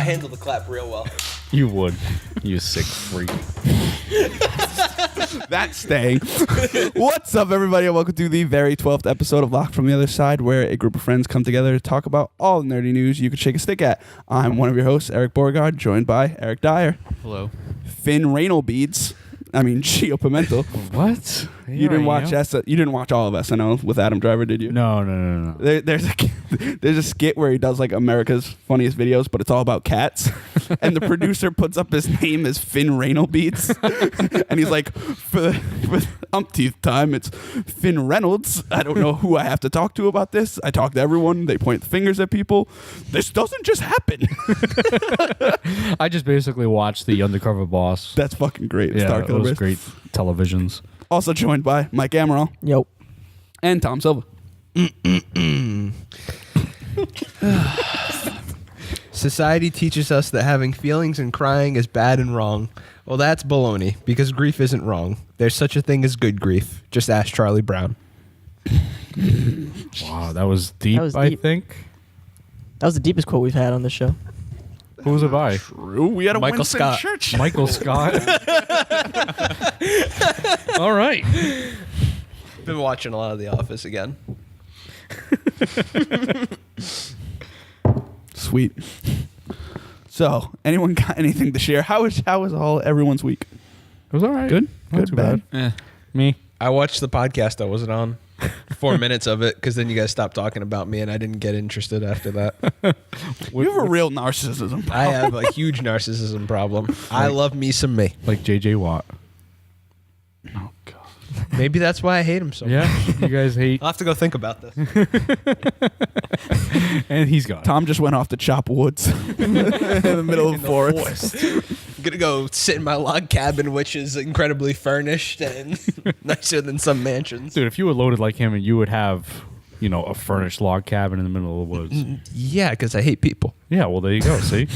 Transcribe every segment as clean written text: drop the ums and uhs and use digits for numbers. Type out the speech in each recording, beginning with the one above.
handle the clap real well. You would. You sick freak. That's staying. What's up, everybody, and welcome to the very 12th episode of Locked from the Other Side, where a group of friends come together to talk about all the nerdy news you could shake a stick at. I'm one of your hosts, Eric Beauregard, joined by Eric Dyer. Hello. Finn Gio Pimentel. What? You didn't watch you didn't watch all of SNL with Adam Driver, did you? No. There's a skit where he does like America's funniest videos, but it's all about cats. And the producer puts up his name as Finn Beats, and he's like, for the umpteenth time, it's Finn Reynolds. I don't know who I have to talk to about this. I talk to everyone. They point the fingers at people. This doesn't just happen. I just basically watched The Undercover Boss. That's fucking great. Yeah, Star it was Killer. great televisions. Also joined by Mike Amaral. Yo. And Tom Silva. Society teaches us that having feelings and crying is bad and wrong. Well, that's baloney, because grief isn't wrong. There's such a thing as good grief. Just ask Charlie Brown. Wow, that was deep, I think. That was the deepest quote we've had on this show. Who was it by? True. We had a Michael Winston Scott. Church. Michael Scott. All right. Been watching a lot of The Office again. Sweet. So, anyone got anything to share? How was everyone's week? It was all right. Good? Not Good, too bad? bad. Me. I watched the podcast I wasn't on. 4 minutes of it, because then you guys stopped talking about me, and I didn't get interested after that. You have a real narcissism problem. I have a huge narcissism problem. I love me some me. Like J.J. Watt. Oh, God. Maybe that's why I hate him so much. Yeah, you guys hate. I'll have to go think about this. And he's gone. Tom just went off to chop woods in the middle of the forest. I'm gonna go sit in my log cabin, which is incredibly furnished and nicer than some mansions. Dude, if you were loaded like him, and you would have, a furnished log cabin in the middle of the woods. Yeah, because I hate people. Yeah, well, there you go. See?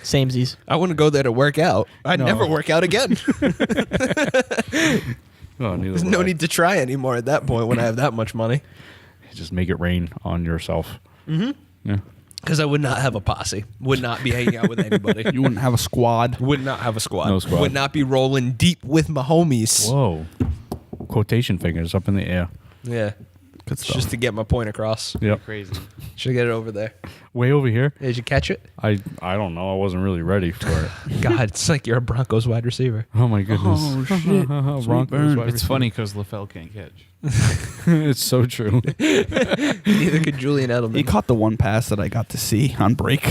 Samesies. I wouldn't go there to work out. I'd No. never work out again. Oh, neither There's would no I. need to try anymore at that point when I have that much money. Just make it rain on yourself. Mm-hmm. Yeah. Because I would not have a posse. Would not be hanging out with anybody. You wouldn't have a squad. Would not have a squad. No squad. Would not be rolling deep with my homies. Whoa. Quotation fingers up in the air. Yeah. Good It's stuff. just to get my point across. Yep. Crazy. Should I get it over there? Way over here. Did you catch it? I don't know. I wasn't really ready for it. God, it's like you're a Broncos wide receiver. Oh my goodness. Oh, shit. Broncos burn. wide It's receiver. funny because LaFell can't catch. It's so true. Neither could Julian Edelman. He caught the one pass that I got to see on break.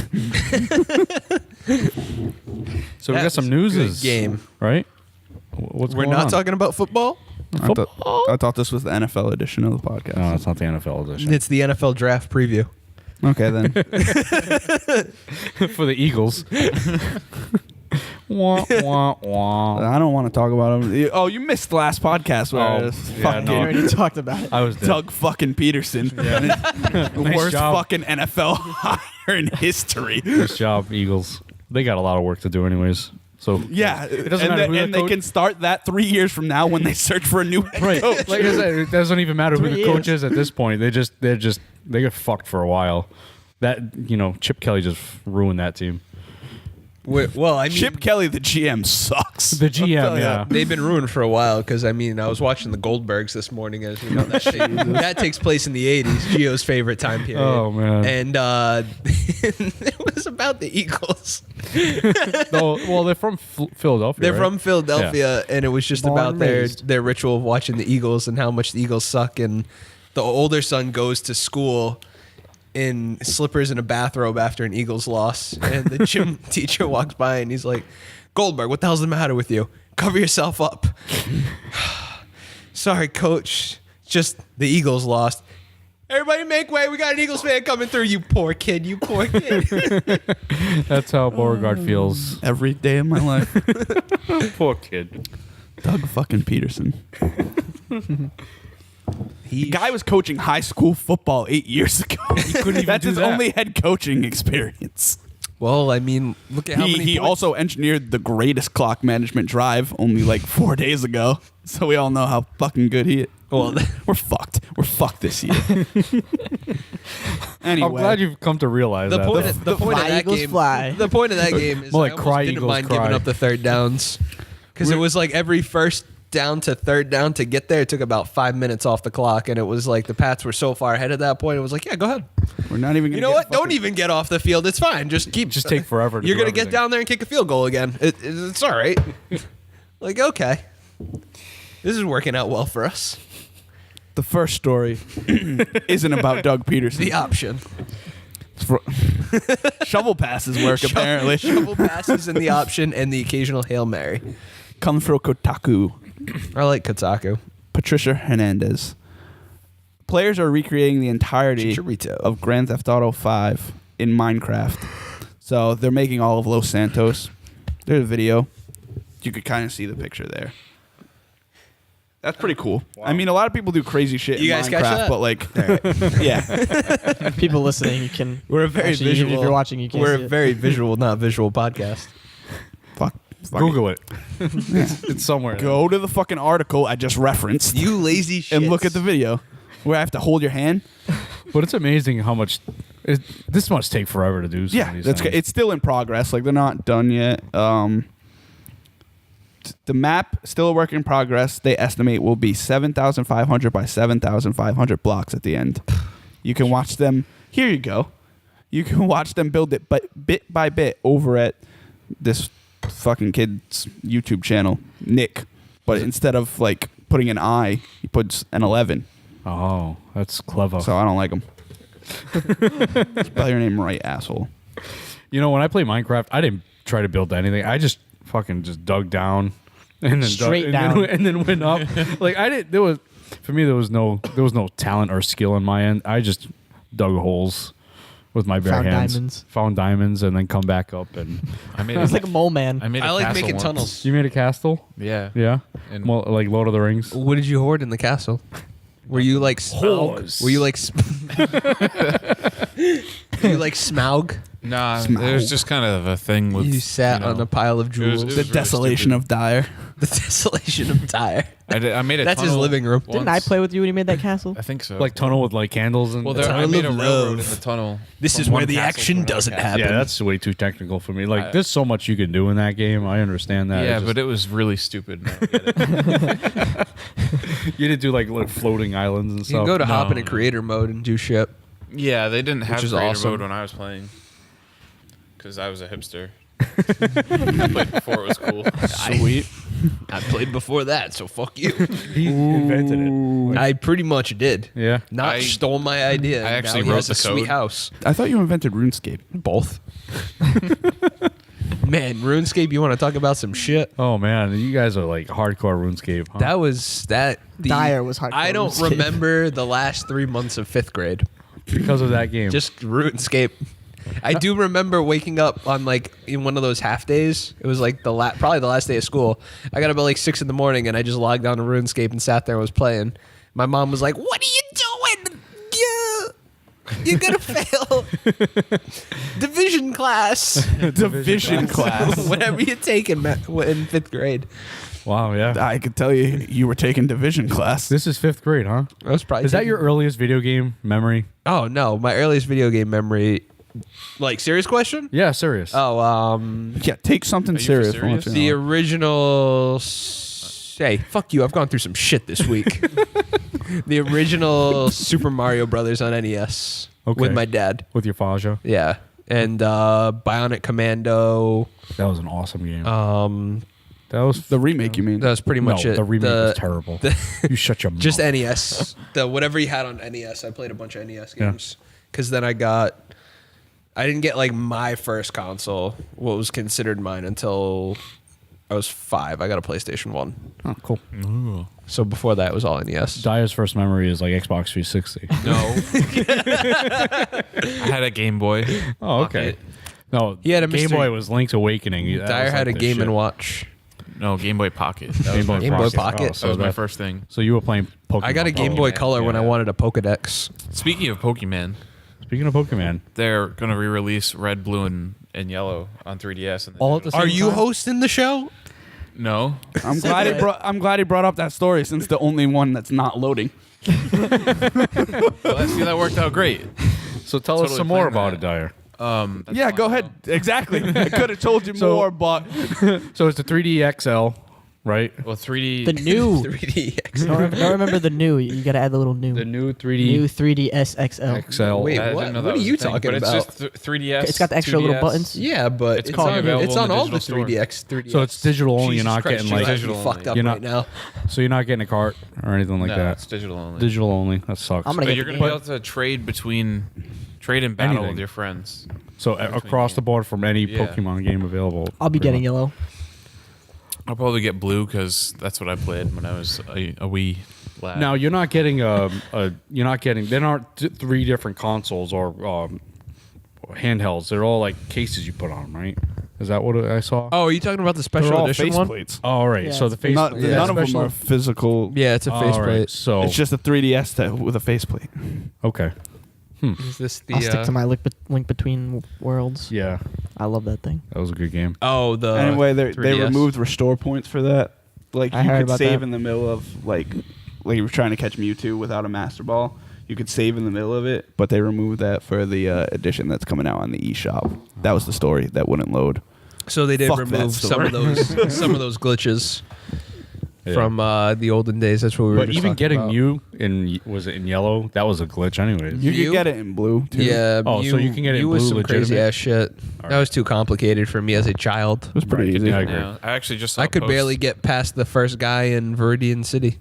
So we That got some was a good news. game. Right? What's We're going not on? talking about football. I thought this was the NFL edition of the podcast. No, it's not the NFL edition. It's the NFL draft preview. Okay, then. For the Eagles. Wah, wah, wah. I don't want to talk about him. Oh, you missed the last podcast where Oh, fucking yeah, We no. already talked about it. I was dead. Doug fucking Peterson. The Nice worst job. fucking NFL hire in history. Nice job, Eagles. They got a lot of work to do anyways. So Yeah, It doesn't and, matter who and the they coach- can start that 3 years from now when they search for a new head right. coach. Like I said, it doesn't even matter who 3 the coach years. is at this point. They get fucked for a while. That Chip Kelly just ruined that team. Well, I mean, Chip Kelly, the GM, sucks. The GM, yeah. they've been ruined for a while because I was watching the Goldbergs this morning, as we know that takes place in the '80s, Gio's favorite time period. Oh, man. And it was about the Eagles. Well, they're from Philadelphia. They're right? from Philadelphia, and it was just Born about and raised. their ritual of watching the Eagles and how much the Eagles suck. And the older son goes to school in slippers and a bathrobe after an Eagles loss, and the gym teacher walks by and he's like, "Goldberg, what the hell's the matter with you? Cover yourself up." "Sorry, coach. Just the Eagles lost." "Everybody make way. We got an Eagles fan coming through." "You poor kid. You poor kid." That's how Beauregard feels. Every day of my life. Poor kid. Doug fucking Peterson. He Guy was coaching high school football 8 years ago. couldn't even That's do his that. only head coaching experience. Well, I mean, look at how many He points- also engineered the greatest clock management drive only like 4 days ago. So we all know how fucking good he is. Well, We're fucked. We're fucked this year. Anyway, I'm glad you've come to realize The that. point, though. the point of Fly, that Eagles, game. fly. The point of that game is More I like almost cry, didn't Eagles, mind cry. giving up the third downs because it was like every first down to third down to get there. It took about 5 minutes off the clock, and it was like the Pats were so far ahead at that point. It was like, yeah, go ahead. we're not even. You Gonna know get what? Don't fucking- even get off the field. It's fine. Just take forever to You're do gonna get everything. down there and kick a field goal again. It's all right. Like, okay, this is working out well for us. The first story isn't about Doug Peterson. The option. Shovel passes work apparently. Shovel passes and the option and the occasional Hail Mary. Comes from Kotaku. I like Kotaku. Patricia Hernandez. Players are recreating the entirety Chicharito. of Grand Theft Auto 5 in Minecraft. So they're making all of Los Santos. There's a video. You could kind of see the picture there. That's pretty cool. I mean, a lot of people do crazy shit You in guys catch Minecraft, that? but like, yeah. People listening, you can. We're a very actually, visual. Even if you're watching, you can't We're see a it. very visual, not visual podcast. Fuck. Google it. It's somewhere. Go to the fucking article I just referenced You lazy shit. and look at the video where I have to hold your hand. But it's amazing how much this must take forever to do. Some of Yeah, these that's things. it's still in progress. Like they're not done yet. The map still a work in progress. They estimate will be 7,500 by 7,500 blocks at the end. You can watch them. Here you go. You can watch them build it, but bit by bit over at this fucking kid's YouTube channel, Nick. But instead of like putting an I, he puts an 11. Oh, that's clever. So I don't like him. Spell your name right, asshole. You know, when I play Minecraft, I didn't try to build anything. I just fucking just dug down and then Straight down. and then went up. Like I did. There was for me there was no talent or skill on my end. I just dug holes with my bare Found hands. diamonds. Found diamonds and then come back up and I made It's like a mole man. I made a I like castle making once. tunnels. you made a castle. Yeah. Yeah. And- Well, like Lord of the Rings. What did you hoard in the castle? Were you like Smaug? Whores. Were you like Were you like Smaug? Nah, Smaug. it was just kind of a thing with You sat on a pile of it was jewels. The really desolation stupid. of Dyer. The desolation of Tyre. I made a That's his tunnel living room. Didn't I once. play with you when you made that castle? I think so. Like tunnel with like candles and well, That's there, how I I made a live railroad love. in the tunnel. This from is where one the castle action to another doesn't castle. happen. yeah, that's way too technical for me. Like I- there's so much you can do in that game. I understand that. Yeah, It's but it was really stupid. and I don't get it. you didn't do like floating islands and You stuff. can go to hop No, in a no. creator mode and do shit. Yeah, they didn't have is creator awesome. mode when I was playing because I was a hipster. I played before it was cool. Sweet. I played before that, so fuck you. He invented it. I pretty much did. Yeah. Not I- stole my idea. I actually Now he wrote has the a sweet code. house. I thought you invented RuneScape. Both. Man, RuneScape, you want to talk about some shit? Oh man, you guys are like hardcore RuneScape. Huh? That was that. Dyer was hardcore I don't RuneScape. remember the last 3 months of 5th grade. because of that game. Just RuneScape. I do remember waking up on like in one of those half days. It was like probably the last day of school. I got up at like 6 in the morning and I just logged on to RuneScape and sat there and was playing. My mom was like, "What are you doing? You're gonna fail division class, Division class. whatever you take in 5th grade." wow, yeah. I could tell you were taking division class. This is 5th grade, huh? I was probably Is that taking- your earliest video game memory? Oh no, my earliest video game memory. Like serious question? Yeah, serious. Oh, Yeah, take something Are you serious. serious? once in a the while. original. Hey, fuck you! I've gone through some shit this week. The original Super Mario Brothers on NES Okay. with my dad. With your Faja. Yeah, and Bionic Commando. That was an awesome game. That that was The remake, you mean? was pretty much no, it. the remake was terrible. You shut your mouth. Just NES. The whatever you had on NES. I played a bunch of NES Yeah. games because then I didn't get like my first console, what was considered mine, until I was 5. I got a PlayStation 1. Oh, cool. So before that, it was all NES. Dyer's first memory is like Xbox 360. No. I had a Game Boy. Oh, okay. No, He had a Game mystery- Boy was Link's Awakening. That Dyer was had a like the Game shit. and Watch. No, Game Boy Pocket. That Game was, Boy my, Game Boy Pocket. Pocket. Oh, that so was my that- first thing. So you were playing Pokemon. I got a Game Boy Pokemon, Color when I yeah. wanted a Pokedex. Speaking of Pokemon, Speaking of Pokemon, they're going to re-release Red, Blue, and Yellow on 3DS. And all at the same Are you time? hosting the show? No. I'm glad I'm glad he brought up that story since the only one that's not loading. Well, see, that worked out great. So tell us Totally some more playing about it, Dyer. That's Yeah, fine, go ahead. Exactly. I could have told you more, but So it's the 3D XL, right? though. Well, 3D. The new. 3D. Don't remember the new. You got to add the little new. The new New 3D 3DS XL. XL. Wait, I what? didn't know What that are was you a thing, talking but about? It's just 3DS. It's got the extra little 2DS. buttons. Yeah, but It's it's, called on, available it's in on the all the digital store. 3DS. So it's digital only. Jesus You're not Christ, getting you're like. actually Digital fucked only. up You're right not- now. So you're not getting a cart or anything like No, that. it's digital only. Digital only. That sucks. I'm gonna But get you're the going to be game. able to trade and battle Anything. with your friends. So across the board from any Yeah. Pokemon game available. I'll be pretty getting much. yellow. I'll probably get blue because that's what I played when I was a wee lad. Now you're not getting you're not getting. There aren't 3 different consoles or handhelds. They're all like cases you put on, right? Is that what I saw? Oh, are you talking about the they're special all edition one? faceplates. Oh, all right. Yeah, So the it's face. None of them special- are physical. Yeah, it's a All right, faceplate. So It's just a 3DS with a faceplate. okay. Is this the? I'll stick to my link between worlds. Yeah, I love that thing. that was a good game. Oh, the. Anyway, they 3DS. removed restore points for that. Like I you heard could about save that. in the middle of like you were trying to catch Mewtwo without a Master Ball. You could save in the middle of it, but they removed that for the edition that's coming out on the eShop. That was the story that wouldn't load. So they did Fuck that remove some of store. those glitches Yeah. from the olden days. That's what we were. But just even talking getting about. Mew was it in yellow? That was a glitch, anyways. You Mew? could get it in blue too. Yeah. Oh, so you can get it in Mew was blue some crazy legitimate? ass shit. All That was too complicated for me as a child. It was pretty Right, easy. yeah, I agree. Yeah, I actually just saw I a could post. barely get past the first guy in Viridian City.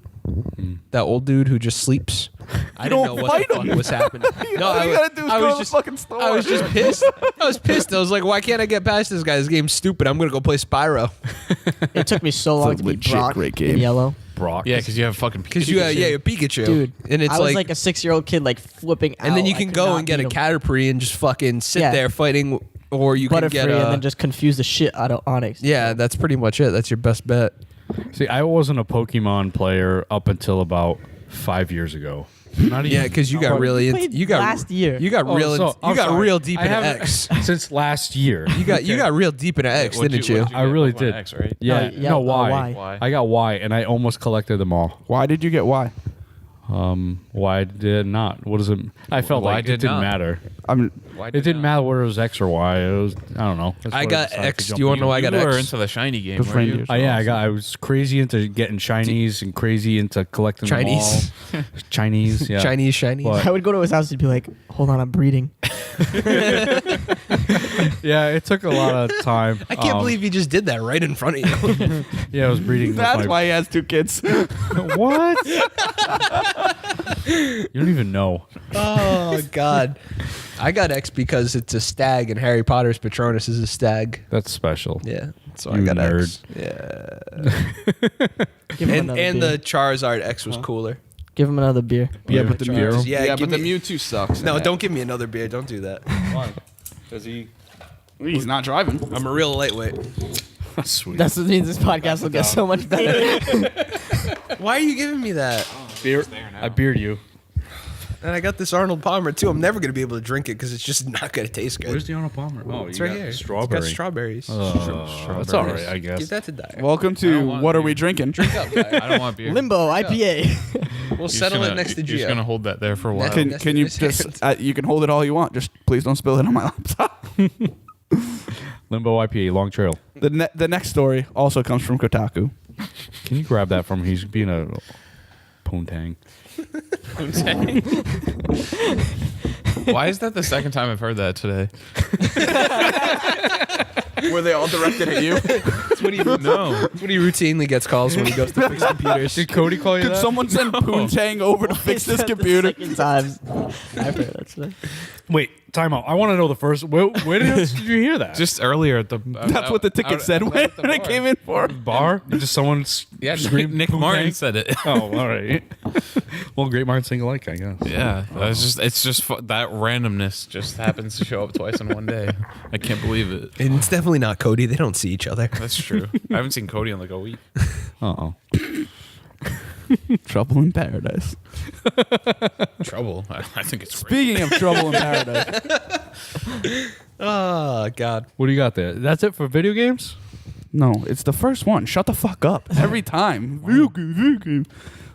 That old dude who just sleeps. I didn't know don't what fight the fuck him. was happening. No, All you gotta do is I go was to the just fucking store. I was just pissed. I was pissed. I was like, why can't I get past this guy? This game's stupid. I'm gonna go play Spyro. It took me so long to beat legit Brock great in game. yellow. Brock. Yeah, because you have fucking Because you, yeah, Pikachu, Dude, and it's I was like a 6-year-old kid, like flipping out. and then you I can could go not and get a beat him. Caterpie and just fucking sit Yeah. there fighting, or you can Butterfree get and then just confuse the shit out of Onyx. yeah. That's pretty much it. That's your best bet. See, I wasn't a Pokemon player up until about 5 years ago. Not Yeah, because you got really played you got last year. You got Oh, real so- you I'm got sorry. real deep I into haven't- X. since last year. You got real deep into X, didn't you? I really did. X, right? Yeah, yeah, no, why? why? Why? I got Y, and I almost collected them all. Why did you get Y? Why did not? What does it? I felt Why like did it didn't not? matter. I'm Why It didn't matter whether it was X or Y. It was I don't know. That's I what got decided to X. jump Do you want to know in. why I got You were X? into the shiny game, Good were friend you? of yours. Yeah, I was crazy into getting Chinese and crazy into collecting Chinese. them all. Chinese, yeah. Chinese shinies. What? I would go to his house and be like, "Hold on, I'm breeding." Yeah, it took a lot of time. I can't believe you just did that right in front of you. Yeah, I was breeding. with That's my- why he has 2 kids. What? You don't even know. Oh God, I got X because it's a stag, and Harry Potter's Patronus is a stag. That's special. Yeah, so You I got nerd. X. Yeah, Give him and another and beer. the Charizard X was cooler. Give him another beer. Yeah, but the Beer. Mewtwo. Yeah, Yeah, give but the me- Mewtwo sucks. No, don't give me another beer. Don't do that. Does he? He's not driving. I'm a real lightweight. Sweet. That's what means this podcast will get so much better. Why are you giving me that? beer. I beard you. And I got this Arnold Palmer too. I'm never gonna be able to drink it because it's just not gonna taste good. Where's the Arnold Palmer? Oh, It's you right got here. Strawberry. It's got strawberries. That's all right, I guess. Give that to Dyer. Welcome I to don't want What Are beer. We Drinking? Drink up, Dyer. I don't want beer. Limbo IPA. We'll You're just settle gonna- it next to You're just Gio. gonna hold that there for a while. Next- Can you Yes, just you can hold it all you want. Just please don't spill it on my laptop. Limbo IPA, Long Trail. The next story also comes from Kotaku. Can you grab that from? He's being a poontang. Why is that the second time I've heard that today? Were they all directed at you? That's what he No. That's what he routinely gets calls when he goes to fix computers. Did Cody call you Could that? someone send Poontang over to fix this computer? Second times. I've heard that today. Wait, time out. I want to know the first. Where did you hear that? Just earlier at the. That's what the ticket said when I came in for. bar? Just someone Yeah, screamed Nick poontang? Martin said it. Oh, all right. Well, great minds think alike, I guess. Yeah, it's just that randomness just happens to show up twice in one day. I can't believe it. And it's definitely not Cody. They don't see each other. That's true. I haven't seen Cody in like a week. Uh-oh. Trouble in Paradise. Trouble. I think it's great. Speaking of Trouble in Paradise, Oh God. What do you got there? That's it for video games? no, it's the first one. Shut the fuck up every time. Video game.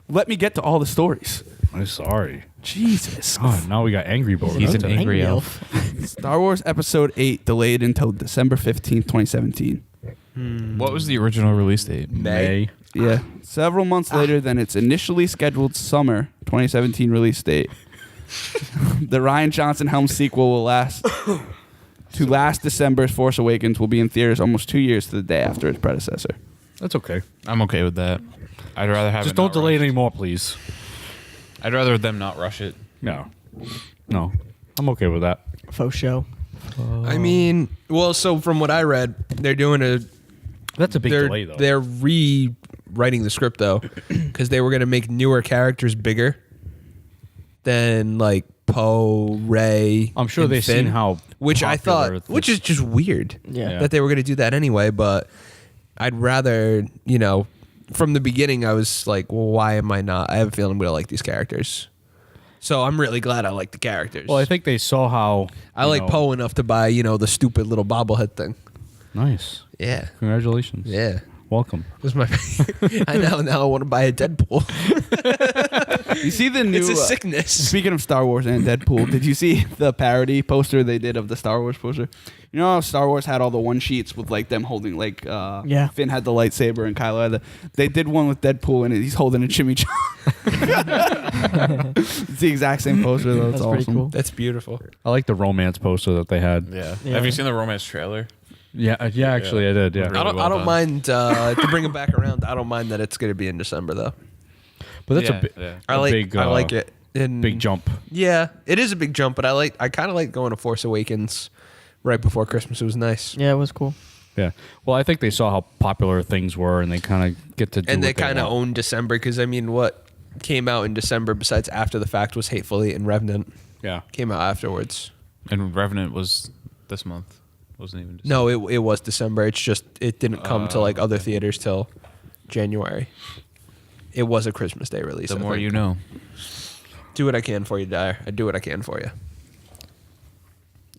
Let me get to all the stories. I'm sorry. Jesus. Oh, now we got angry board. He's an today. angry elf. Star Wars Episode 8 delayed until December 15th, 2017. What was the original release date? May. Yeah. Several months later than its initially scheduled summer 2017 release date. The Rian Johnson helmed sequel will last December's Force Awakens will be in theaters almost 2 years to the day after its predecessor. That's okay. I'm okay with that. I'd rather have Just it don't not delay it rushed. anymore, please. I'd rather them not rush it. No. I'm okay with that. Faux show. I mean, well, so from what I read, they're doing That's a big they're delay, though. they're rewriting the script though, because they were gonna make newer characters bigger than like Poe, Rey. I'm sure and they've Finn, seen how which I popular thought, which is just weird. Yeah. That they were gonna do that anyway, but I'd rather, from the beginning, I was like, well, why am I not? I have a feeling I'm gonna like these characters. So I'm really glad I like the characters. Well, I think they saw how I like Poe enough to buy, the stupid little bobblehead thing. Nice. Yeah. Congratulations. Yeah. Welcome. It was my I know now I want to buy a Deadpool. You see the new It's a sickness. Speaking of Star Wars and Deadpool, did you see the parody poster they did of the Star Wars poster? You know how Star Wars had all the one sheets with like them holding Yeah. Finn had the lightsaber and Kylo had they did one with Deadpool and he's holding a chimichurri. It's the exact same poster though. It's That's pretty awesome. cool. That's beautiful. I like the romance poster that they had. Yeah. Yeah. Have you seen the romance trailer? Yeah, actually, I did. Yeah. Really I don't well done. mind to bring it back around. I don't mind that it's going to be in December though. But that's Yeah, a, yeah. I like big, I like it. And big jump. Yeah, it is a big jump, but I kind of like going to Force Awakens right before Christmas. It was nice. Yeah, it was cool. Yeah. Well, I think they saw how popular things were, and they kind of get to do And they what kind of want. own December because I mean, what came out in December besides After the Fact was Hateful Eight and Revenant Yeah. came out afterwards. And Revenant was this month. Wasn't even. No, it was December. It's just it didn't come to like other theaters till January. It was a Christmas Day release. The I more think. you know. Do what I can for you, Dyer. I do what I can for you.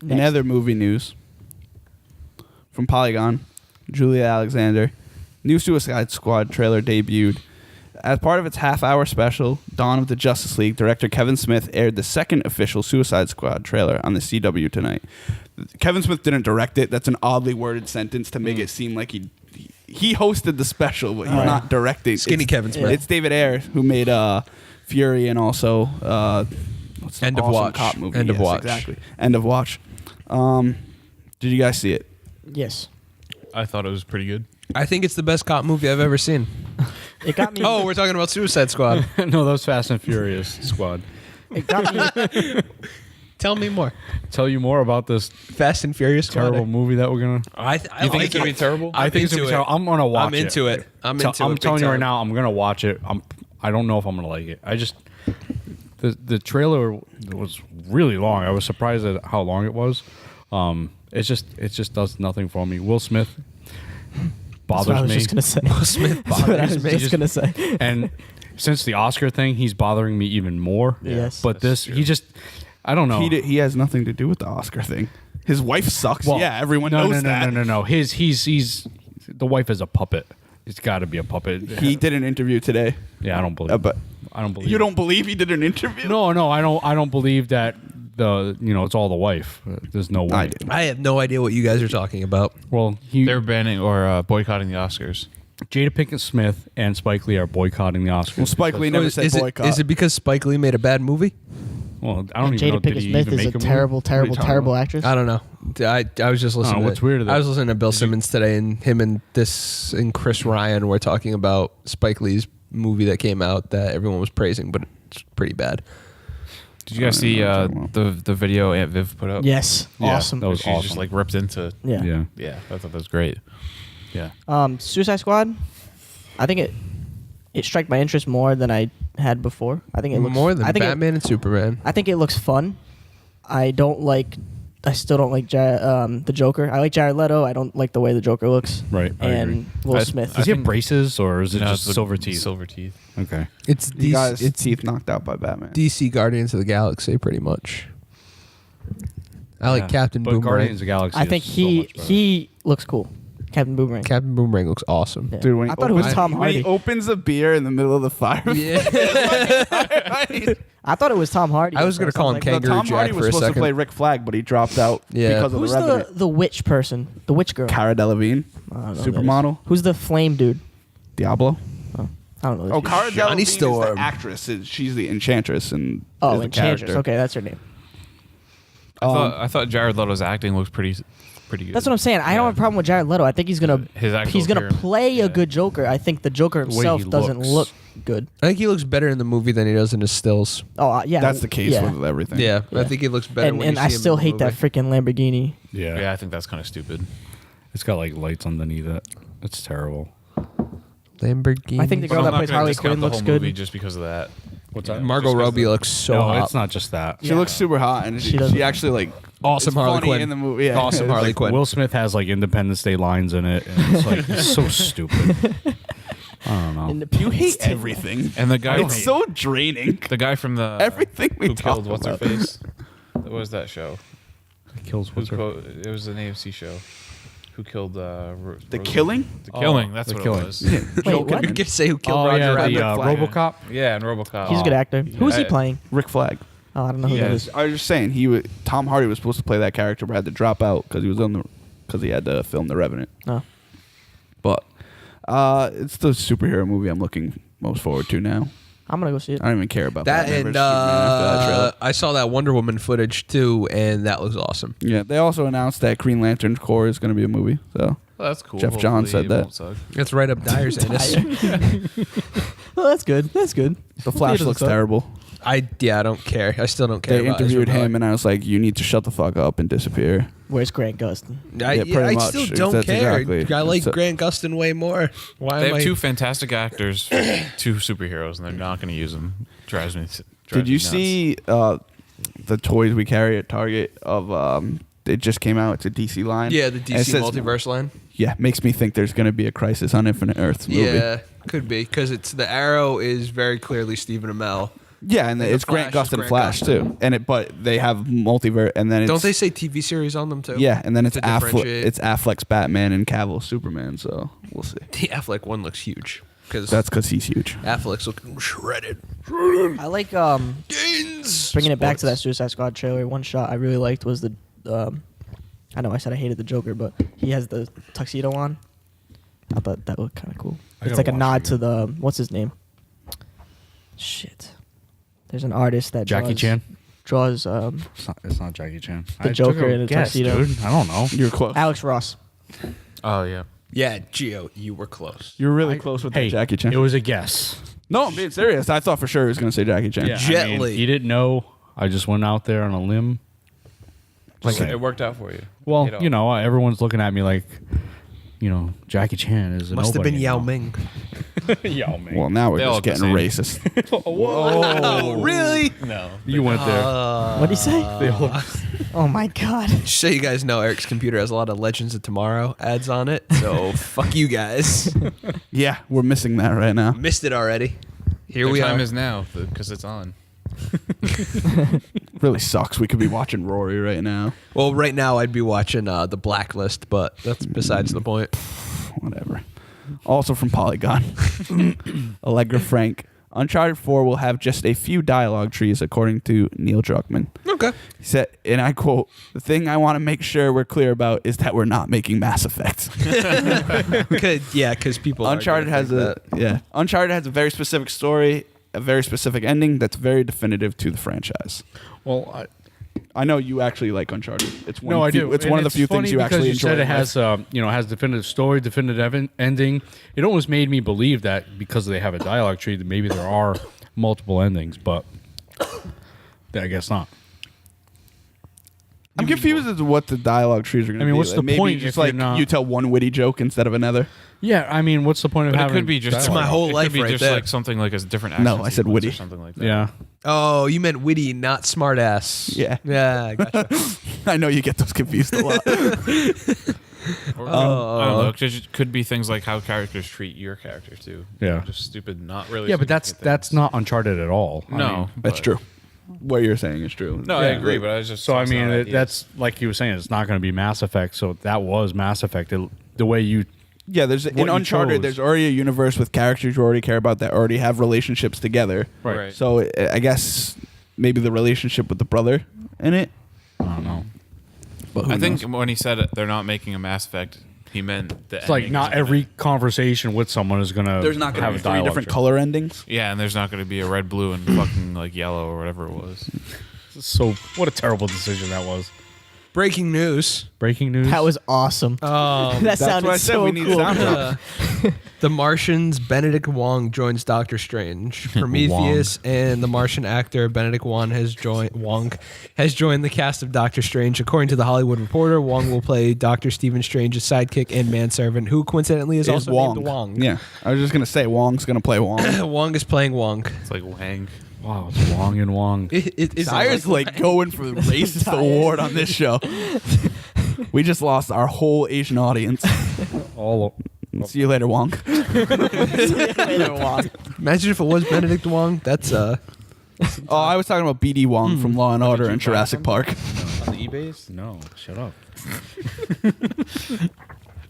In other movie news from Polygon, Julia Alexander, new Suicide Squad trailer debuted. As part of its half-hour special, Dawn of the Justice League, director Kevin Smith aired the second official Suicide Squad trailer on the CW tonight. Kevin Smith didn't direct it. That's an oddly worded sentence to make it seem like he hosted the special, but he's not directing. Skinny Kevin Smith. It's David Ayer who made Fury and also what's the End of awesome Watch. cop movie? End of Yes, Watch. Exactly. End of Watch. Did you guys see it? Yes. I thought it was pretty good. I think it's the best cop movie I've ever seen. It got me. Oh, we're talking about Suicide Squad. No, those Fast and Furious squad. It got me. Tell me more. Tell you more about this Fast and Furious Squad. terrible movie that we're gonna. I You think like it's gonna be terrible? I think it's gonna be terrible. I'm gonna watch I'm it. into it. I'm Tell- into it. I'm big telling you right time. now, I'm gonna watch it. I don't know if I'm gonna like it. I just the trailer was really long. I was surprised at how long it was. It just does nothing for me. Will Smith That's what I bothers was me. just gonna say. Will Smith That's what I bothers was me. just gonna say. And since the Oscar thing, he's bothering me even more. Yes. But this, he just, I don't know. He has nothing to do with the Oscar thing. His wife sucks. Well, yeah, everyone no, knows that. No. He's the wife is a puppet. It's got to be a puppet. He did an interview today. Yeah, I don't believe. But I don't believe. you it. don't believe he did an interview? No, I don't believe that. It's all the wife. There's no way. I do. I have no idea what you guys are talking about. Well, They're banning or boycotting the Oscars. Jada Pinkett Smith and Spike Lee are boycotting the Oscars. Well, Spike Lee never said is boycott. it because Spike Lee made a bad movie? Well, I don't even know. Jada Did Pinkett he Smith even is make a movie? terrible, What are you terrible, talking terrible about? actress. I don't know. I was just listening. what's to, weird I was about- listening to Bill Simmons today, and him and Chris Ryan were talking about Spike Lee's movie that came out that everyone was praising, but it's pretty bad. Did you guys see the video Aunt Viv put up? Yes. Yeah, Awesome. that was She's awesome. just like ripped into. yeah. Yeah, Yeah, I thought that was great. yeah. Suicide Squad. I think it struck my interest more than I had before. I think it looks More than I think Batman and Superman. I think it looks fun. I still don't like the Joker. I like Jared Leto. I don't like the way the Joker looks. Right. I And agree. Will I- Smith. Does he have think- braces or is it No, just it's the silver teeth? Silver teeth. Okay. It's He got his it's teeth knocked out by Batman. DC Guardians of the Galaxy, pretty much. I like Yeah. Captain But Boomerang. Guardians of the Galaxy. I think is so much better. he looks cool. Captain Boomerang. Captain Boomerang looks awesome. Yeah. Dude, when I he thought it was opens- Tom When he Hardy. opens a beer in the middle of the fire. Yeah. I thought it was Tom Hardy. I was gonna call him No, Kangaroo Tom Jack Hardy for was a supposed to second. play Rick Flag, but he dropped out Yeah. because of Who's the Revenant. the witch person? The witch girl. Cara Delevingne, I don't know who that is. supermodel, Who's the flame dude? Diablo. I don't know. Oh, Cara Johnny Delevingne is Storm. the actress. She's the Enchantress and Oh, is the Enchantress. character. Okay, that's her name. I thought Jared Leto's acting looks pretty good. That's what I'm saying. I don't have a problem with Jared Leto. I think he's gonna His actual he's gonna appearance, play yeah. a good Joker. I think the Joker way himself he doesn't look looks. good. I think he looks better in the movie than he does in his stills. Oh yeah, That's the case yeah. with everything. Yeah, I Yeah. think he looks better. And, when and you I see him still in the hate that movie. freaking Lamborghini. Yeah. Yeah, I think that's kind of stupid. It's got like lights underneath it. It's terrible. Lamborghini. I think the girl But that I'm not plays gonna Harley discount Quinn the looks whole good. movie just because of that. What's that? Margot just 'cause Robbie the- looks so No, hot. it's not just that. She looks super hot, and She she, does. actually like Awesome is Harley funny Quinn. in the movie. Yeah. Awesome It's Harley like, Quinn. Will Smith has like Independence Day lines in it, and it's like it's so stupid. I don't know. You hate everything, And the guy, it's so draining. the guy from the Everything we who talk killed what's her about. face. What was that show? It kills Who what's her. it was an AMC show. Who killed The Rose- Killing. The Killing. That's The what Killing. it was. Wait, what? You could say who killed Oh Roger yeah, Rabbit. the Flag. RoboCop. Yeah, and RoboCop. He's a good actor. Who is he I- playing? Rick Flag. Oh, I don't know who Yeah, that is. I was just saying Tom Hardy was supposed to play that character, but had to drop out because he had to film The Revenant. Oh. But it's the superhero movie I'm looking most forward to now. I'm gonna go see it. I don't even care about That Batman and versus Superman after that trailer. I saw that Wonder Woman footage too, and that looks awesome. Yeah, they also announced that Green Lantern Corps is going to be a movie. So Well, that's cool. Jeff Johns Hopefully said it that. won't suck. It's right up Dyer's anus. Oh, that's good. That's good. The Flash doesn't looks suck. terrible. I don't care. I still don't care. They about interviewed Ezra him, Miller. and I was like, "You need to shut the fuck up and disappear." Where's Grant Gustin? I, Yeah, pretty I much. still don't That's care. exactly- I like so- Grant Gustin way more. Why They am have I? two fantastic actors, two superheroes, and they're not going to use them. Drives me. Did you nuts. see the toys we carry at Target? It just came out. It's a DC line. Yeah, the And it DC says- multiverse line. Yeah, makes me think there's going to be a Crisis on Infinite Earths movie. Yeah, could be because it's the Arrow is very clearly Stephen Amell. Yeah, and the it's Grant Flash is Gustin Grant Flash Gustin. too. But they have multiverse, and then it's, Don't they say TV series on them too? Yeah, and then it's To Affleck. differentiate. It's Affleck's Batman and Cavill's Superman. So we'll see. The Affleck one looks huge because That's because he's huge. Affleck's looking shredded. I like Gains. bringing it back to that Sports. Suicide Squad trailer. One shot I really liked was the. I know I said I hated the Joker, but he has the tuxedo on. I thought that looked kind of cool. I It's gotta like a watch nod it to the what's his name? Shit. There's an artist that Jackie Chan. draws It's not Jackie Chan. The I took Joker in a guess, tuxedo. dude. I don't know. You're close. Alex Ross. Oh yeah. Yeah, Gio, you were close. You're really close with Hey, that Jackie Chan. it was a guess. No, I'm being serious. I thought for sure he was going to say Jackie Chan. Yeah, Jet I mean, Li. you didn't know. I just went out there on a limb. Like it worked out for you. Well, Paid off. you know, everyone's looking at me like, Jackie Chan is a Must have been nobody Yao now. Ming. Yao Ming. Well, now we're They all just look the getting same. racist. Oh, really? No. You went there. What'd he say? They all- Oh my god. Just so you guys know, Eric's computer has a lot of Legends of Tomorrow ads on it. So fuck you guys. Yeah, we're missing that right now. Missed it already. Here Their we time are. is now because it's on. Really sucks. We could be watching Rory right now. Well, right now I'd be watching The Blacklist, but that's besides the point. Whatever. Also from Polygon. Allegra Frank. Uncharted 4 will have just a few dialogue trees, according to Neil Druckmann. Okay. He said, and I quote, "The thing I want to make sure we're clear about is that we're not making Mass Effect." Because people. are Uncharted gonna has think that. Uncharted has a very specific story, a very specific ending that's very definitive to the franchise. well, I know you actually like Uncharted. It's one no, of I the few- do. It's And one of the few funny things you because actually you enjoy. said it in life. has, has definitive story, definitive ending. It almost made me believe that because they have a dialogue tree, that maybe there are multiple endings, but I guess not. I'm confused as to what the dialogue trees are going to be. I mean, what's the maybe point just if you're like not- you tell one witty joke instead of another? Yeah, I mean, what's the point of But it having? could be just dialogue? my whole it life could be right just there. like something like a different. No, action I said sequence witty. or something like that. Yeah. Oh, you meant witty, not smartass. Yeah. Yeah, I gotcha. I know you get those confused a lot. Or, I don't know. It could be things like how characters treat your character too. Yeah. Just stupid, not really. Yeah, but that's significant things. not Uncharted at all. I No, mean, That's but- true. What you're saying is true. No, I agree, but I was just so I tossing mean, out ideas. that's like you were saying. It's not going to be Mass Effect. So that was Mass Effect. The way you. Yeah, there's What in you Uncharted. chose. There's already a universe with characters you already care about that already have relationships together. Right. So I guess maybe the relationship with the brother in it. I don't know. But who I think knows? when he said they're not making a Mass Effect, he meant that It's like not every conversation with someone is gonna. There's not going to have be a 3 dialogue different track. color endings. Yeah, and there's not going to be a red, blue, and fucking like yellow or whatever it was. So what a terrible decision that was. Breaking news. Breaking news. That was awesome. That sounded what I said, so we need cool. sound. The Martian's Benedict Wong joins Doctor Strange. Prometheus and the Martian actor Benedict Wong has joined the cast of Doctor Strange. According to the Hollywood Reporter, Wong will play Doctor Stephen Strange's sidekick and manservant, who coincidentally is also named Wong. Yeah, I was just going to say Wong's going to play Wong. Wong is playing Wong. It's like Wang. Wow, it's Wong and Wong. It's Dyer's like going for the racist award on this show. We just lost our whole Asian audience. All See you later, Wong. Imagine if it was Benedict Wong. That's Oh, I was talking about BD Wong from Law and Order you and buy Jurassic from? Park. On the eBays? no, shut up.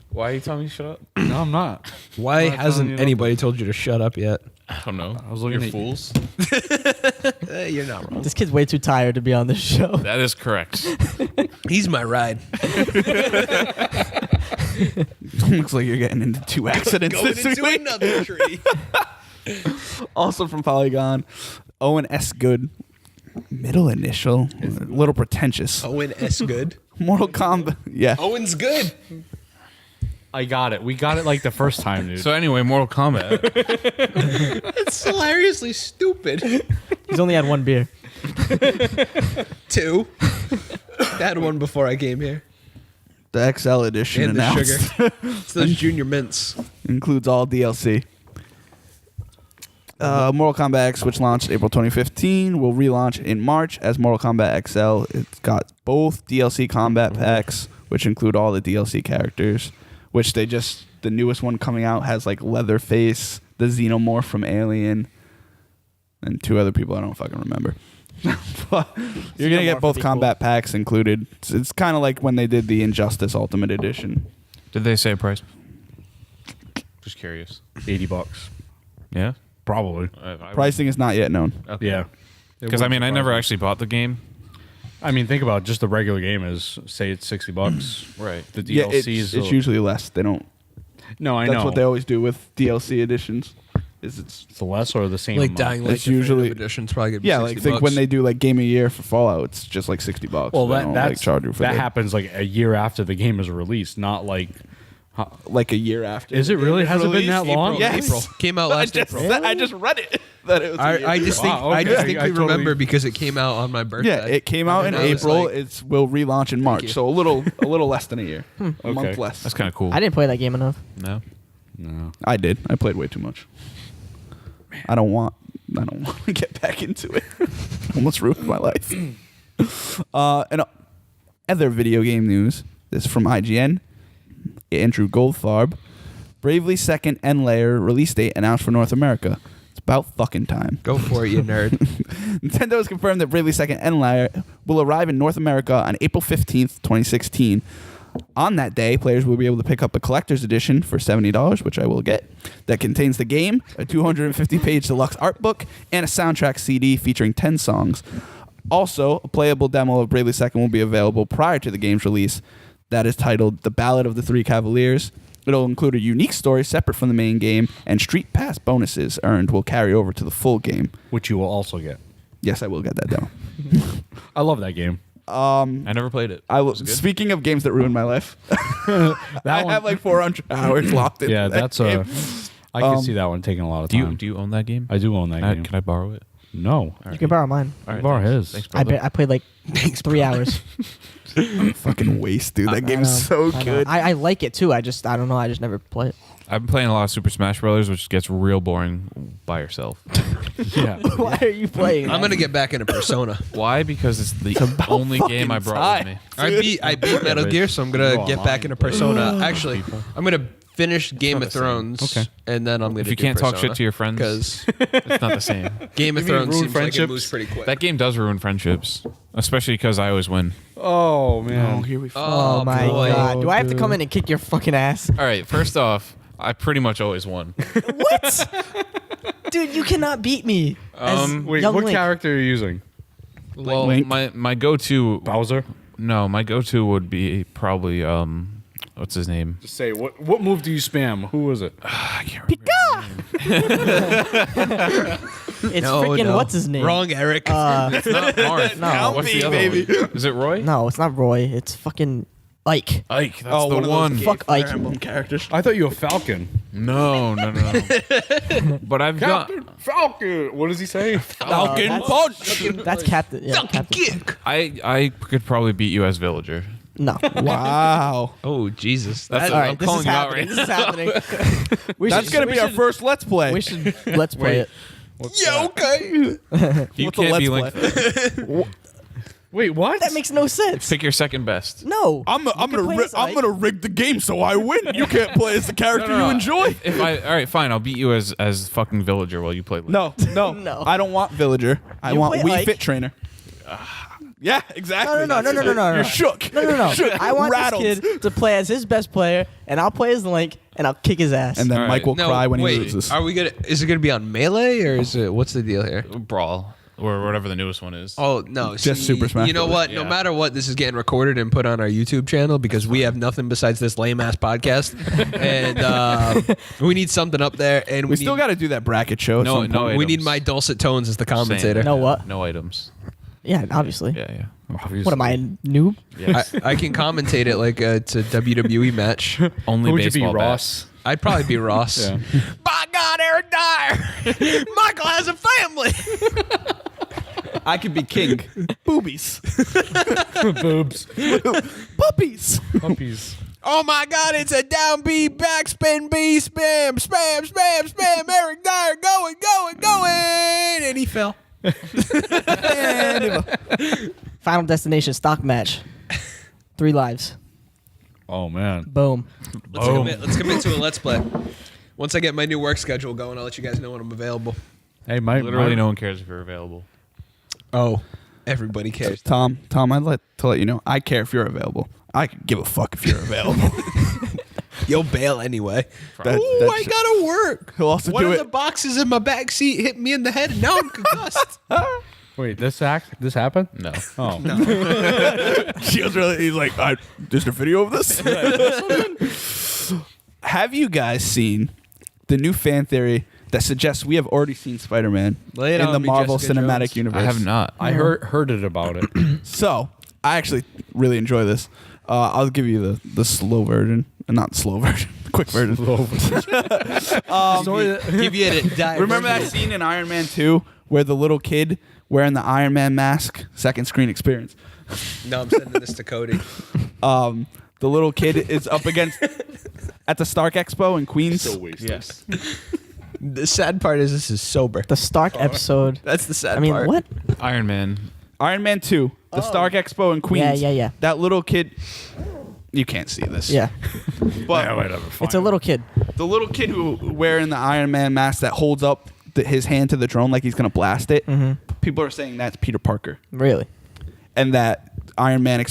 Why are you telling me to shut up? No, I'm not. why I'm not telling hasn't you anybody told you to shut up yet? I don't know. I was looking You're at- fools. You're not wrong. This kid's way too tired to be on this show. That is correct. He's my ride. Looks like you're getting into 2 accidents this week. another tree. Also from Polygon, Owen S. Good. Middle initial. A little pretentious. Owen S. Good. Mortal Kombat. Yeah. Owen's good. I got it. We got it like the first time, dude. So anyway, Mortal Kombat. It's hilariously stupid. He's only had 1 beer. 2. Had one before I came here. The XL edition And the announced. sugar. It's those junior mints. Includes all DLC. Mortal Kombat X, which launched April 2015, will relaunch in March as Mortal Kombat XL. It's got both DLC combat packs, which include all the DLC characters, which the newest one coming out has like Leatherface, the Xenomorph from Alien, and 2 other people I don't fucking remember. But you're going to get Xenomorph both would be combat packs included. It's kind of like when they did the Injustice Ultimate Edition. Did they say a price? Just curious. $80. Yeah? Probably. Pricing is not yet known. Okay. Yeah. Because I mean, I never actually bought the game. I mean, think about it, just the regular game is, say it's $60. Right. The Yeah, DLCs. it's usually less. They don't. No, I That's know. what they always do with DLC editions. Is it's It's the less or the same Like amount? Dying Light It's usually- Definitive Edition's probably gonna be yeah, 60 like think bucks. when they do like Game of the Year for Fallout, it's just like $60. Well, They that don't, that's, like, charge you for that the- happens like a year after the game is released, not like. like a year after. Is it really? Has it been that long? Yes. April. Came out last April. I just read it. That it was. a year. I distinctly Wow, okay. I totally- remember because it came out on my birthday. Yeah, it came out in And I was April. like, It's will relaunch in March, you. so a little less than a year, a Okay. month less. That's kind of cool. I didn't play that game enough. No. No. I did. I played way too much. I don't want to get back into it. Almost ruined my life. And other video game news. This is from IGN. Andrew Goldfarb. Bravely Second End Layer release date announced for North America. It's about fucking time. Go for it, you nerd. Nintendo has confirmed that Bravely Second End Layer will arrive in North America on April 15th, 2016. On that day, players will be able to pick up a collector's edition for $70, which I will get, that contains the game, a 250-page deluxe art book, and a soundtrack CD featuring 10 songs. Also, a playable demo of Bravely Second will be available prior to the game's release. That is titled The Ballad of the Three Cavaliers. It'll include a unique story separate from the main game, and Street Pass bonuses earned will carry over to the full game. Which you will also get. Yes, I will get that demo. I love that game. I never played it. I will. Was it good? Speaking of games that ruined my life, That I one, have like 400 hours locked in. yeah, that's a. I can Um, see that one taking a lot of Do time. you own that game? I do own that game. Can I borrow it? No. You can borrow mine. All right, Borrow thanks. his. Thanks, I brother. played like 3 hours. fucking waste, dude. That I game's know, so I know. good. I like it too. I don't know. I just never play it. I've been playing a lot of Super Smash Brothers, which gets real boring by yourself. Yeah. Why are you playing? I'm gonna get back into Persona. Why? Because it's the only game I brought time. with me. I beat Metal Gear, so I'm gonna Go get back online. into Persona. Actually, I'm gonna finish Game of not the same. Thrones, Okay. and then I'm gonna. If you can't talk shit to your friends, because it's not the same. Game of You mean Thrones ruin seems like it friendships? moves pretty quick. That game does ruin friendships, especially because I always win. Oh man. here we Oh my boy. god! Do I have to come in and kick your fucking ass? All right, first off, I pretty much always won. What? Dude, you cannot beat me. as Wait, young what Link. character are you using? Well, Link. my go-to. Bowser. No, my go-to would be probably what's his name? Just say what move do you spam? Who was it? I can't remember. It's freaking what's his name? Wrong, Eric. It's not Marth. No. What's the other baby. one? Is it Roy? No, it's not Roy. It's fucking Ike. Ike. That's Oh, the one of one. those Fuck Fire Ike. Emblem characters. I thought you were Falcon. No. But I've got. Falcon. What does he say? Falcon that's- Punch. That's Captain. Yeah, Fucking Captain. kick. I could probably beat you as Villager. No. Wow. Oh Jesus. That's That- All I'm right, this calling is you out happening. right This is happening. That's going to be our first Let's Play. We should let's play it. yeah. Okay. You What's a can't be Let's Link. Wait, what? That makes no sense. Pick your second best. No. I'm can play as Ike. gonna rig the game so I win. You can't play as the character you enjoy. If I all right, fine. I'll beat you as fucking Villager while you play Link. No. No. I don't want Villager. I You want play Wii Ike. Fit Trainer. Yeah, exactly. No. You're shook. No. Shook. I want Rattled. this kid to play as his best player, and I'll play as Link, and I'll kick his ass. And then All Mike right. will No, cry when wait. he loses. Are we gonna? Is it gonna be on Melee or is it? What's the deal here? Brawl or whatever the newest one is. Oh no! Just Super Smash You know Bros. what? No Yeah. matter what, this is getting recorded and put on our YouTube channel because we have nothing besides this lame ass podcast, and we need something up there. And We still got to do that bracket show. at No, some no, point. We need items. my dulcet tones as the Same. commentator. No what? No items. Yeah, obviously. Yeah. Obviously. What am I, a noob? Yes. I can commentate it like it's a WWE match. Only Who would you be, baseball bat. Ross? I'd probably be Ross. Yeah. By God, Eric Dyer! Michael has a family! I could be king. Boobies. Boobs. Puppies. Puppies. Oh my God, it's a down B, backspin B, spam, spam, spam, spam. Eric Dyer going. And he fell. Final Destination stock match. 3 lives. Oh man. Boom. Let's commit to a let's play. Once I get my new work schedule going, I'll let you guys know when I'm available. Hey, my Literally, no one cares if you're available. Oh, everybody cares. Tom, I'd like to let you know, I care if you're available. I could give a fuck if you're available. You'll bail anyway. That- Ooh, that's- I gotta work. He'll also One do of it. the boxes in my back seat hit me in the head, and now I'm concussed. Wait, this happened? No. Oh. He's like, just a video of this? Have you guys seen the new fan theory that suggests we have already seen Spider-Man Lay it in on the me, Marvel Jessica Cinematic Jones. Universe? I have not. I heard it about it. So, I actually really enjoy this. I'll give you the slow version. Not slow version. Quick version. Give you a dive. Remember that scene in Iron Man 2 where the little kid wearing the Iron Man mask, second screen experience. No, I'm sending this to Cody. The little kid is up against at the Stark Expo in Queens. Yes. The sad part is this is sober. The Stark episode. That's the sad I mean, part. what? Iron Man. Iron Man 2, the Stark Expo in Queens. Yeah. That little kid, you can't see this. Yeah. But whatever. It's a little kid. the little kid who wearing the Iron Man mask that holds up his hand to the drone like he's going to blast it, people are saying that's Peter Parker. Really? And that Iron Man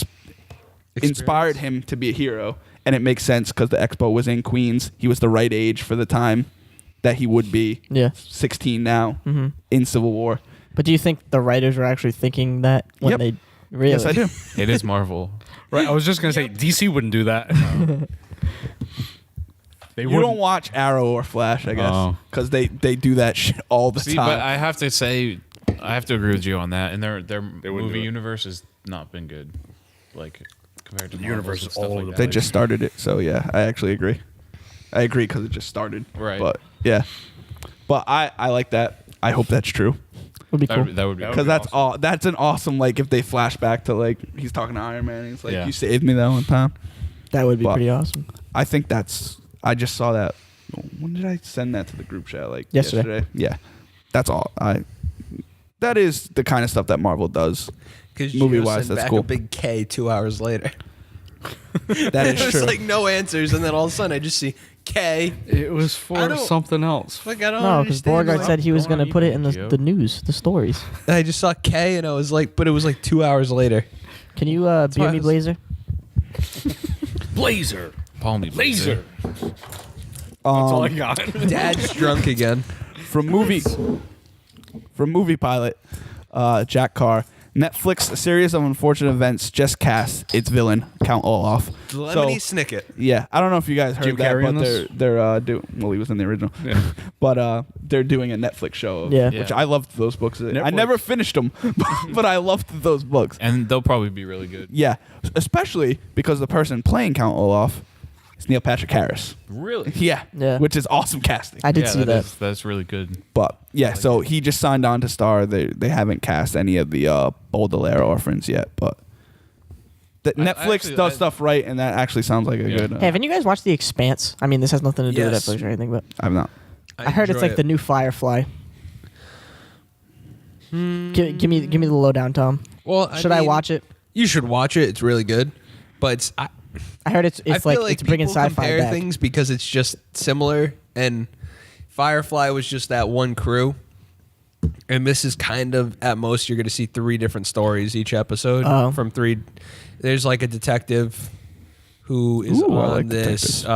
inspired him to be a hero. And it makes sense because the expo was in Queens. He was the right age for the time that he would be. Yeah. 16 now in Civil War. But do you think the writers were actually thinking that when Yep. they really? Yes, I do. It is Marvel. Right, I was just gonna say DC wouldn't do that. They You wouldn't. don't watch Arrow or Flash, I guess, Oh. because they do that shit all the See, time. but I have to say, I have to agree with you on that. And their wouldn't do movie it. universe has not been good, like compared to The Marvel's universe and is stuff all like over the that. They just started it, so yeah, I actually agree. I agree because it just started. Right. But yeah, but I like that. I hope that's true Would be cool. That would be because that's an awesome like if they flash back to like he's talking to Iron Man and he's like Yeah. you saved me that one time. That would be But- pretty awesome. I think that's. I just saw that. When did I send that to the group chat? Like Yesterday. Yeah, that's all. That is the kind of stuff that Marvel does. Because Movie-wise, that's back cool. a big K 2 hours later. That is There's true. like no answers, and then all of a sudden I just see K. It was I for don't- something else. Like I don't No, because understand. Borgard Like, said he was going going on to put it in eBay, Gio. the news, the stories. I just saw K, and I was like, but it was like 2 hours later. Can you why beer I me was- Blazer? Blazer. Palmy Laser. That's all I got. Dad's drunk again. From movie pilot Jack Carr Netflix, a series of unfortunate events, just cast its villain, Count Olaf. Lemony Snicket. Yeah, I don't know if you guys heard Jim that, Carrey in but this? they're doing. Well, he was in the original, Yeah. but they're doing a Netflix show. Of, Yeah. which Yeah. I loved those books. I Netflix. never finished them, but I loved those books. And they'll probably be really good. Yeah, especially because the person playing Count Olaf is Neil Patrick Harris. Really? Yeah, Yeah. which is awesome casting. I did see that. That's really good. But yeah, so he just signed on to star. They haven't cast any of the Baudelaire orphans yet, but Netflix actually- does stuff right, and that actually sounds like a Yeah. good. Hey, haven't you guys watched The Expanse? I mean, this has nothing to do Yes. with Netflix or anything, but I've not. I heard it's enjoy like the new Firefly. Give me the lowdown, Tom. Well, Should I watch it? You should watch it. It's really good. But it's I heard it's I feel like it's bringing people sci-fi compare back. things because it's just similar, and Firefly was just that one crew, and this is kind of at most you're going to see 3 different stories each episode Oh. from 3. There's like a detective who is Ooh, I on like this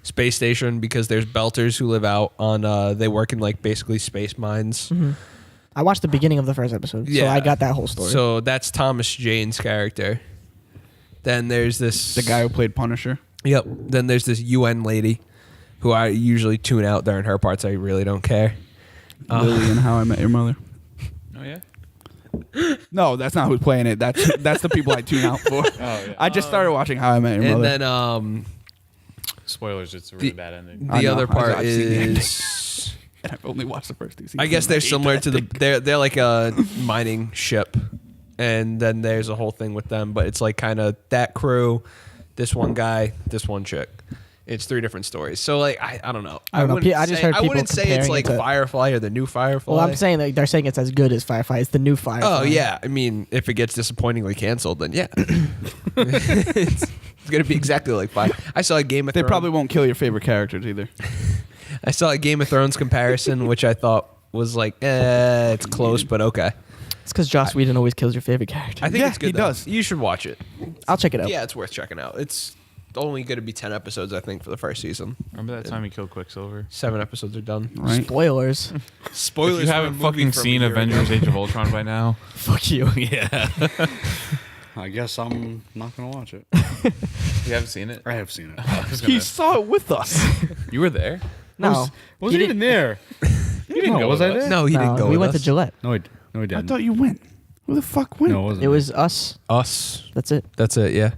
space station because there's belters who live out on. They work in like basically space mines. Mhm. I watched the beginning of the first episode, so Yeah. I got that whole story. So that's Thomas Jane's character. Then there's this The guy who played Punisher. Yep. Then there's this UN lady who I usually tune out during her parts. I really don't care. Lily and How I Met Your Mother. Oh yeah. No, that's not who's playing it. That's the people I tune out for. yeah. I just started watching How I Met Your And Mother. then Spoilers. It's a really The- bad ending. I the know. other part I've seen the ending. is And I've only watched the first 2 seasons. I guess they're I hate similar that to the ending. they're like a mining ship, and then there's a whole thing with them, but it's like kind of that crew, this one guy, this one chick. It's 3 different stories. So like I don't know. I don't know. wouldn't I just say- heard I people wouldn't say it's comparing like it to- Firefly or the new Firefly. well, I'm saying that they're saying it's as good as Firefly. It's the new Firefly. Oh yeah, I mean, if it gets disappointingly canceled, then yeah, it's gonna be exactly like Fire. I saw a Game of They Thrones. probably won't kill your favorite characters either. I saw a Game of Thrones comparison, which I thought was like, it's close, but okay. It's because Joss Whedon always kills your favorite character. I think Yeah, it's good. he though. does. You should watch it. I'll check it out. Yeah, it's worth checking out. It's only going to be 10 episodes, I think, for the first season. Remember that time he killed Quicksilver? 7 episodes are done. Right? Spoilers. Spoilers. If you for a haven't movie fucking from a seen year ago. Avengers: Age of Ultron by now, Fuck you. yeah. I guess I'm not gonna watch it. You haven't seen it? I have seen it. I was He gonna- saw it with us. you were there. No. Was He even there? You didn't go was with I us. there? No, he didn't go we with went us. to Gillette. No, he I didn't. thought you went. Who the fuck went? No, it wasn't. It was us. Us. That's it. That's it, yeah.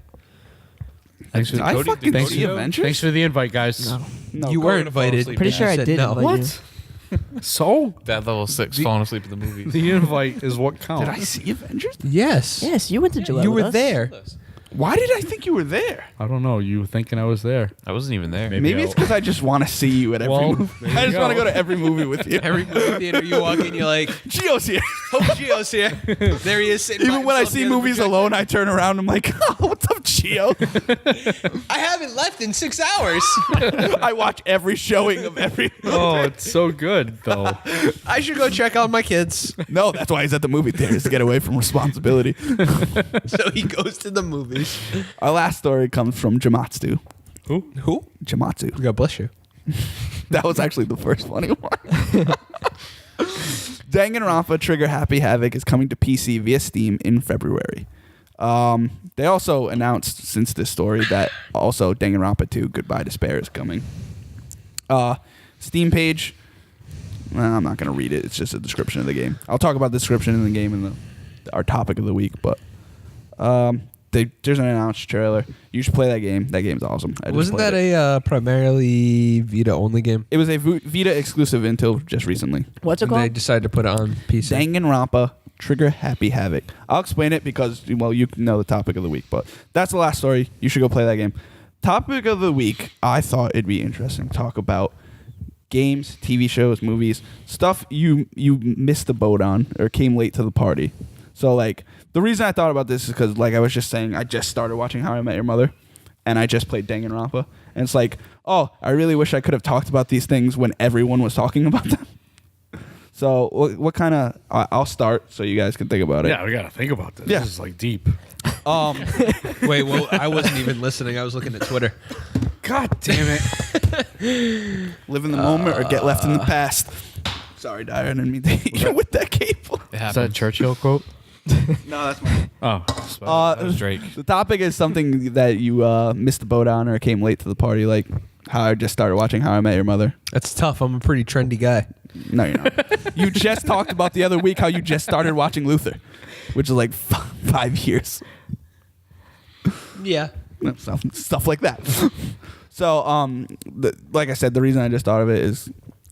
Thanks for, Did I Cody- fucking did see Cody go? Avengers? thanks for the invite, guys. No. No, You Cody were fell invited. asleep. Pretty Yeah, sure I I said did no. invite you. What? So That level 6, falling asleep at the movies. the invite is what counts. Did I see Avengers? Yes. Yes, you went to Gillette. You with were us. there. Why did I think you were there? I don't know. You thinking I was there? I wasn't even there. Maybe Maybe it's because I just want to see you at every Well, movie. there you I just want to go. go to every movie with you. Every movie theater you walk in, you're like, Gio's here. oh, Gio's here. There he is sitting by Even when I himself see near the movies projector. alone, I turn around. I'm like, oh, what's up, Gio? I haven't left in 6 hours. I watch every showing of every. Oh, it's so good though. I should go check on my kids. No, that's why he's at the movie theaters to get away from responsibility. So he goes to the movies. Our last story comes from Jamatsu. Who? Jamatsu. God bless you. That was actually the first funny one. Danganronpa Trigger Happy Havoc is coming to PC via Steam in February. They also announced since this story that also Danganronpa 2 Goodbye Despair is coming. Steam page. Well, I'm not going to read it. It's just a description of the game. I'll talk about the description in the game in our topic of the week, but there's an announced trailer. You should play that game. That game's awesome. I just Wasn't played that it. a primarily Vita only game? It was a Vita exclusive until just recently. What's it And they called? decided to put it on PC. Danganronpa Trigger Happy Havoc. I'll explain it because, well, you know the topic of the week, but that's the last story. You should go play that game. Topic of the week, I thought it'd be interesting to talk about games, TV shows, movies, stuff you missed the boat on or came late to the party. So, like, the reason I thought about this is because, like I was just saying, I just started watching How I Met Your Mother, and I just played Danganronpa. And it's like, oh, I really wish I could have talked about these things when everyone was talking about them. So, what kind of... I'll start so you guys can think about it. Yeah, we gotta think about this. Yeah. This is like deep. Wait, well, I wasn't even listening. I was looking at Twitter. God damn it! Live in the moment or get left in the past. Sorry, Dyer, I didn't mean to hit you with that cable. It Is that a Churchill quote? No, that's mine. Oh, that was Drake. The topic is something that you missed the boat on or came late to the party, like how I just started watching How I Met Your Mother. That's tough. I'm a pretty trendy guy. No, you're not. You just talked about the other week how you just started watching Luther, which is like 5 years. Yeah. Stuff like that. So, like I said, the reason I just thought of it is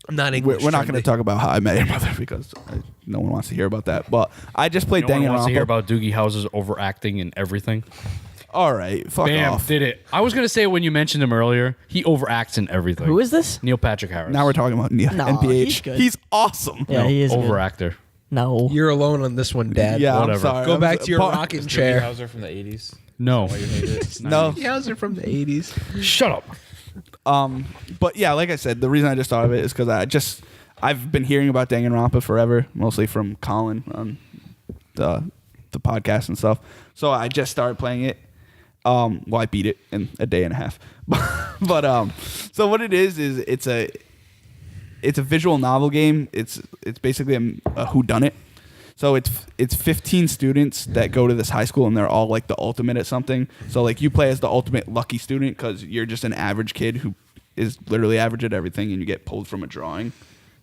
I'm not English. we're not going to talk about How I Met Your Mother because no one wants to hear about that. But I just played No one wants to hear Danganronpa. about Doogie Howser's overacting and everything. All right, fuck Bam, off. did it. I was going to say when you mentioned him earlier, he overacts in everything. Who is this? Neil Patrick Harris. Now we're talking about No, NPH. he's good. He's awesome. Yeah, No, he is. Good. overactor. No. You're alone on this one, Dad. Yeah, Whatever. I'm sorry. Go I'm back to your pa- rocking Doogie chair. Howser from the 80s. No. Why you hate it? No. How's it from the 80s? Shut up. But yeah, like I said, the reason I just thought of it is because I've been hearing about Danganronpa forever, mostly from Colin on the podcast and stuff. So I just started playing it. Well, I beat it in a day and a half. But so what it is it's a visual novel game. It's basically a whodunit. So it's 15 students that go to this high school and they're all like the ultimate at something. So like you play as the ultimate lucky student because you're just an average kid who is literally average at everything and you get pulled from a drawing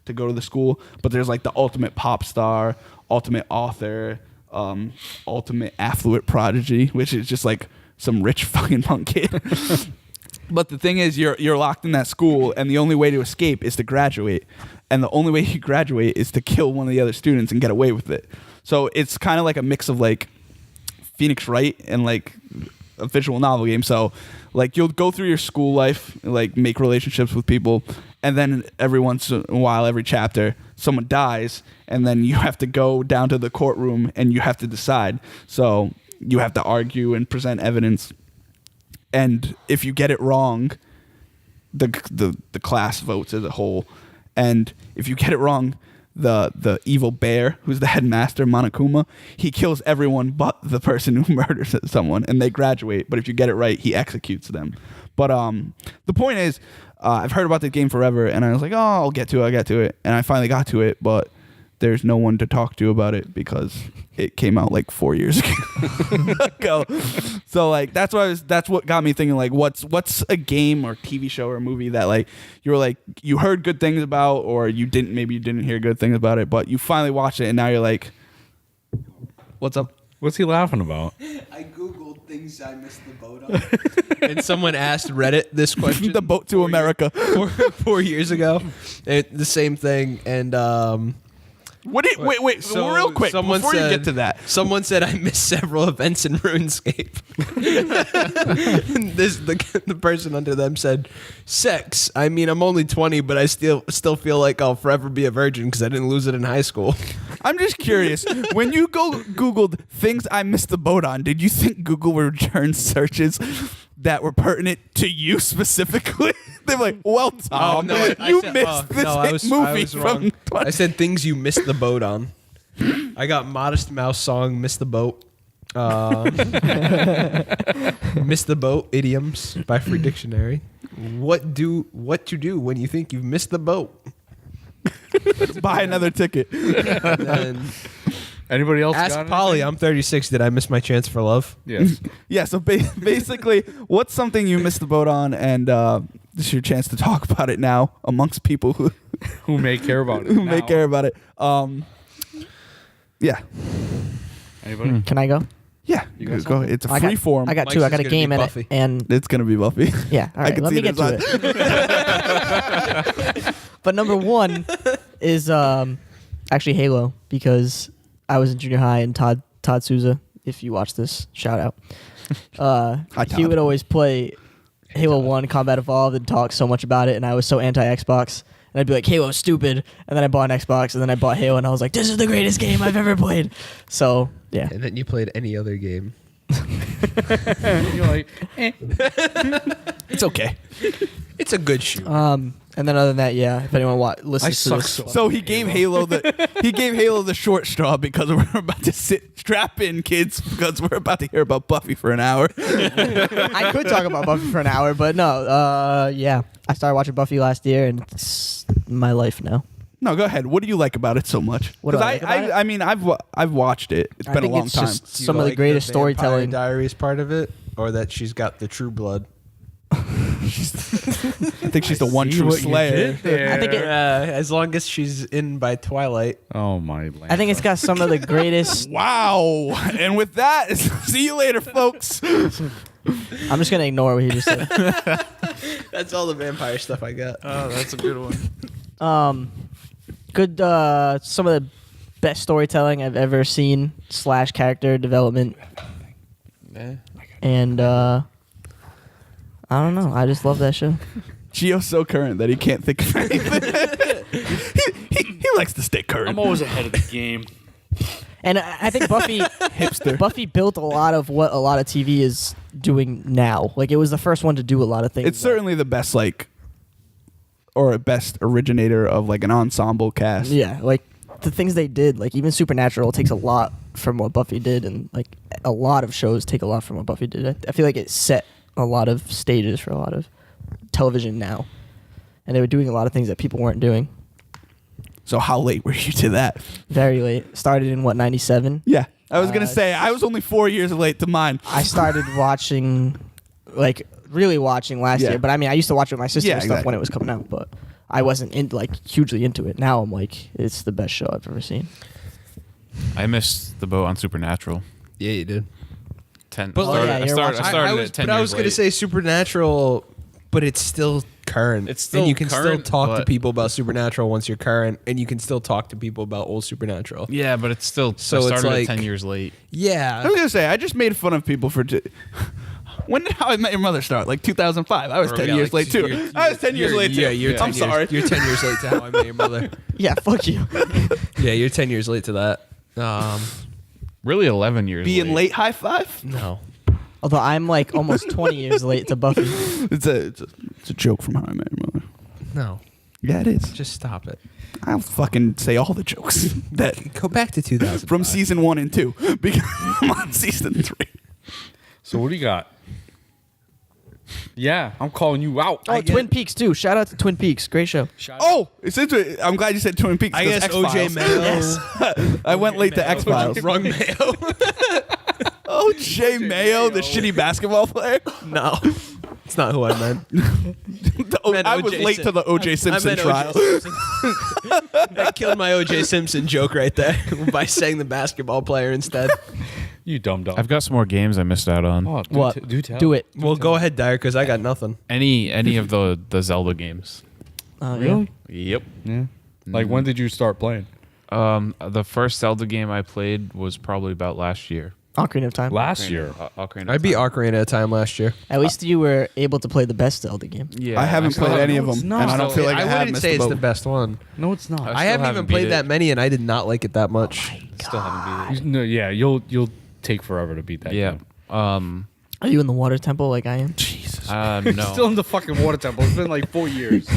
to go to the school. But there's like the ultimate pop star, ultimate author, ultimate affluent prodigy, which is just like some rich fucking punk kid. But the thing is, you're locked in that school, and the only way to escape is to graduate. And the only way you graduate is to kill one of the other students and get away with it. So it's kind of like a mix of like Phoenix Wright and like a visual novel game. So like you'll go through your school life, like make relationships with people, and then every once in a while, every chapter, someone dies, and then you have to go down to the courtroom and you have to decide. So you have to argue and present evidence. And if you get it wrong, the class votes as a whole. And if you get it wrong, the evil bear, who's the headmaster, Monokuma, he kills everyone but the person who murders someone, and they graduate. But if you get it right, he executes them. But the point is, I've heard about the game forever, and I was like, oh, I'll get to it. And I finally got to it, but there's no one to talk to about it because it came out like 4 years ago. So like that's what got me thinking like what's a game or TV show or movie that like you were like you heard good things about or you didn't hear good things about it, but you finally watched it and now you're like, what's up? What's he laughing about? I googled things I missed the boat on, and someone asked Reddit this question. The boat to America. 4 years ago, the same thing, and Wait, So real quick, someone before you said- get to that. Someone said I missed several events in RuneScape. And the person under them said, "Sex. I mean, I'm only 20, but I still feel like I'll forever be a virgin because I didn't lose it in high school." I'm just curious, when you Googled things I missed the boat on, did you think Google would return searches that were pertinent to you specifically? They're like, well, Tom, you missed this movie from 20. I said things you missed the boat on. I got Modest Mouse song, Miss the Boat. Miss the Boat, idioms by Free Dictionary. What to do when you think you've missed the boat? Buy another ticket. And then Anybody else? ask got Polly, anything? I'm 36. Did I miss my chance for love? Yes. Yeah, so basically, what's something you missed the boat on, and this is your chance to talk about it now amongst people who Who may care about it? may now. care about it. Yeah. Anybody? Can I go? Yeah, You got go. something? It's a I free got, form. I got Mike's two. I is got a gonna be game in it, Buffy. and It's gonna be Buffy. yeah. All I right, can let see me it get to it. But number one is actually Halo, because I was in junior high and Todd Souza, if you watch this, shout out. Hi, He Todd. would always play Halo 1 Combat Evolved and talk so much about it, and I was so anti-Xbox. And I'd be like, Halo's stupid. And then I bought an Xbox, and then I bought Halo, and I was like, this is the greatest game I've ever played. So, yeah. And then you played any other game. You're like, It's okay. It's a good shoot. And then other than that, yeah, if anyone listens to suck this. So he gave Halo the short straw because we're about to strap in, kids, because we're about to hear about Buffy for an hour. I could talk about Buffy for an hour, but no. Yeah, I started watching Buffy last year, and it's my life now. No, go ahead. What do you like about it so much? What do I 'Cause like about it? I mean, I've watched it. It's I been a think long it's time. just Do you some of the like greatest Vampire storytelling. Diaries part of it, or that she's got the true blood. I think she's the one true Slayer. I think it, as long as she's in by Twilight. Oh my! I think it's got some of the greatest. Wow. And with that, see you later, folks. I'm just gonna ignore what he just said. That's all the vampire stuff I got. Oh, that's a good one. Good. Some of the best storytelling I've ever seen / character development, and I don't know. I just love that show. Gio's so current that he can't think of anything. he likes to stay current. I'm always ahead of the game. And I think Buffy built a lot of what a lot of TV is doing now. Like it was the first one to do a lot of things. It's certainly the best or a best originator of like an ensemble cast. Yeah, like the things they did. Like even Supernatural takes a lot from what Buffy did, and like a lot of shows take a lot from what Buffy did. I feel like it set a lot of stages for a lot of television now, and they were doing a lot of things that people weren't doing. So how late were you to that? Very late. Started in what, 97? Yeah. I was going to say, I was only 4 years late to mine. I started watching, like, really watching last Yeah. year. But I mean, I used to watch it with my sister Yeah, and stuff when exactly. it was coming out. But I wasn't hugely into it. Now I'm like, it's the best show I've ever seen. I missed the boat on Supernatural. Yeah, you did. But yeah, I you're started I at 10 but I years was going to late. say Supernatural, but it's still current. It's still and you can current, still talk to but- people about Supernatural once you're current, and you can still talk to people about old Supernatural. Yeah, but it's still. So I it's started like- at 10 years late. I Yeah. was going to say, I just made fun of people for... When did How I Met Your Mother start? Like 2005. I was 10 years late, too. I was 10 years late, too. Yeah, you're 10 I'm years, sorry. You're 10 years late to How I Met Your Mother. Yeah, fuck you. Yeah, you're 10 years late to that. Really, 11 years Being late high five? No. Although I'm like almost 20 years late to Buffy. It's a joke from How I Met Your Mother. No. Yeah, it is. Just stop it. I'll fucking say all the jokes that Go back to 2000. from season 1 and 2 because I'm on season 3. So what do you got? Yeah, I'm calling you out. Oh, Twin Peaks, too. Shout out to Twin Peaks. Great show. Oh, it's interesting. I'm glad you said Twin Peaks. I 'cause guess X-Files. OJ Mayo. I went late to X Files. Wrong Mayo. OJ Mayo, the shitty basketball player. No. It's not who I meant. I was O.J. late to the OJ Simpson trial. I killed my OJ Simpson joke right there by saying the basketball player instead. You dumb dumb. I've got some more games I missed out on. Oh, What? Do tell. Do it. Well, go ahead, Dyer, because I got nothing. Any of the Zelda games? Really? Yep. Yeah. Like when did you start playing? The first Zelda game I played was probably about last year. Ocarina of Time. Last year. Ocarina of I beat Time. Ocarina of Time last year. At least you were able to play the best Zelda game. Yeah, I haven't still played any of it's them, not. and I don't feel like I, have wouldn't missed say the it's boat. the best one. No, it's not. I I still haven't haven't even beat played it. that many, and I did not like it that much. Still haven't beat it. No, yeah, you'll take forever to beat that. Yeah. game. Are you in the water temple like I am? Jesus. No. Still in the fucking water temple. It's been like 4 years.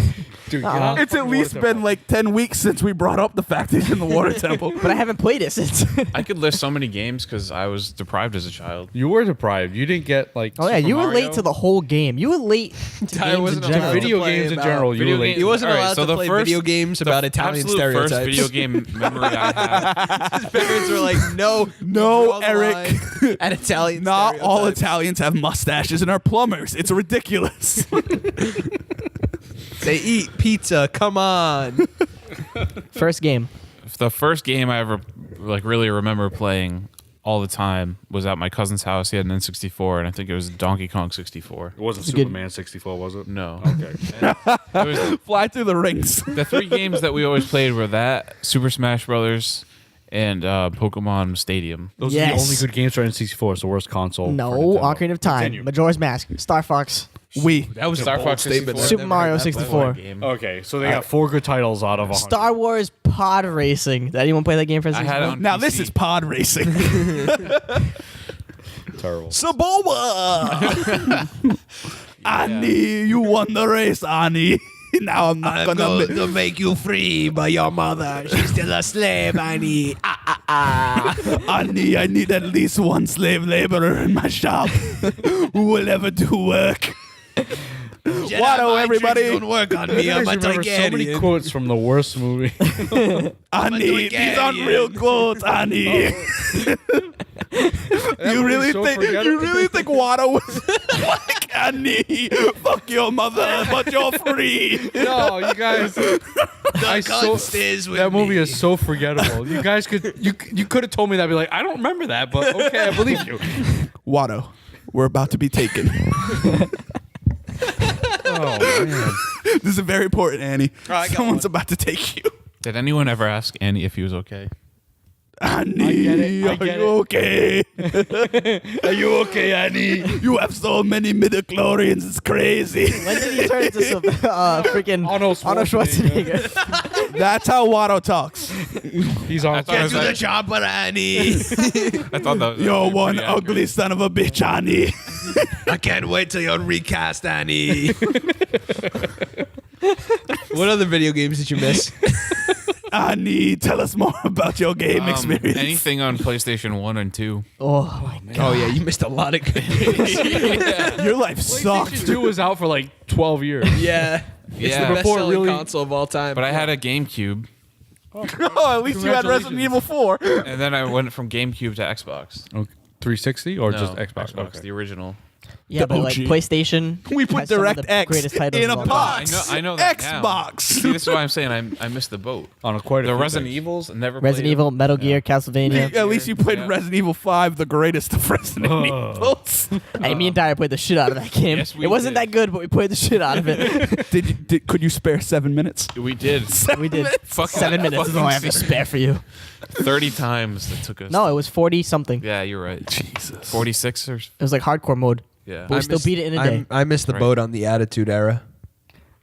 Dude, get out of the It's at fucking least water been temple. like 10 weeks since we brought up the fact he's in the water temple. But I haven't played it since. I could list so many games because I was deprived as a child. You were deprived. You didn't get like. Oh yeah, Super you were Mario? late to the whole game. You were late to Tyler games wasn't in allowed general. to Video play games in about general. You video were late. games- He wasn't All right, allowed so to the play first- video games about Italian Absolute stereotypes. first video game memory I have. His parents were like, "No, No, draw the Eric. line at Italian. Not all stereotypes." Italians have mustaches and are plumbers. It's ridiculous. They eat pizza. Come on. First game. The first game I ever really remember playing all the time was at my cousin's house. He had an N64, and I think it was Donkey Kong 64. It wasn't It's a good- Superman 64, was it? No. Okay. It was, Fly through the rings. the three games that we always played were that, Super Smash Brothers, and Pokemon Stadium. Those are Yes. the only good games for N64. It's the worst console. No, for Nintendo. Ocarina of Time, Continue. Majora's Mask, Star Fox, We. That was Star a bold Fox statement. 64. I've Super never Mario heard that 64. Game. Okay, so they got 4 good titles out of 100. Star Wars Pod Racing. Did anyone play that game for I had it N64? on Now PC. this is pod racing. Terrible. Saboba. Annie, you won the race, Annie. Now I'm not gonna. to make you free, but your mother, she's still a slave, Annie. Annie, I need at least one slave laborer in my shop who will ever do work. Watto, everybody. Don't work on You me. I'm guys a remember so many Targaryen. quotes from the worst movie. Ani, these aren't real quotes, Ani. You really think Watto was like Ani? Fuck your mother, but you're free. No, you guys. That movie is so forgettable. You guys could have told me that. I'd be like, I don't remember that, but okay, I believe you. Watto, we're about to be taken. Oh man. This is very important, Annie. I got Someone's about to take you. Did anyone ever ask Annie if he was okay? Annie, I get are you okay? Are you okay, Annie? You have so many midichlorians, it's crazy. When did he turn into some freaking Arnold Schwarzenegger? That's how Watto talks. He's on. Get Do the chopper, Annie. I thought that was You're one pretty accurate. ugly son of a bitch, Annie. I can't wait till you're recast, Annie. What other video games did you miss? Annie, tell us more about your game experience. Anything on PlayStation 1 and 2. Oh my god. Oh yeah, you missed a lot of good games. Your life sucked. PlayStation 2 was out for like 12 years. Yeah. It's Yeah. the Before best-selling really- console of all time. But I had a GameCube, Oh, at least you had Resident Evil 4. and then I went from GameCube to Xbox. Oh, 360 or No, just Xbox? Okay. the original. Yeah, but like OG. PlayStation. We put has some of the DirectX greatest titles in of a all time. box. I know that now. Xbox. See, this is why I'm saying I missed the boat. On quite a The few Resident things. Evils, never Resident played Evil, them. Metal Gear, Castlevania. At least you played Yeah. Resident Evil 5, the greatest of Resident Evils. Hey, me and Dyer played the shit out of that game. Yes, we it wasn't did. that good, but we played the shit out of it. Could you spare 7 minutes? We did. we did. Fucking 7 minutes is all I have to spare for you. 30 times it took us. No, it was 40 something. Yeah, you're right. Jesus. 46 or It was like hardcore mode. yeah. But we still beat it in a day. I missed the Right. boat on the Attitude Era.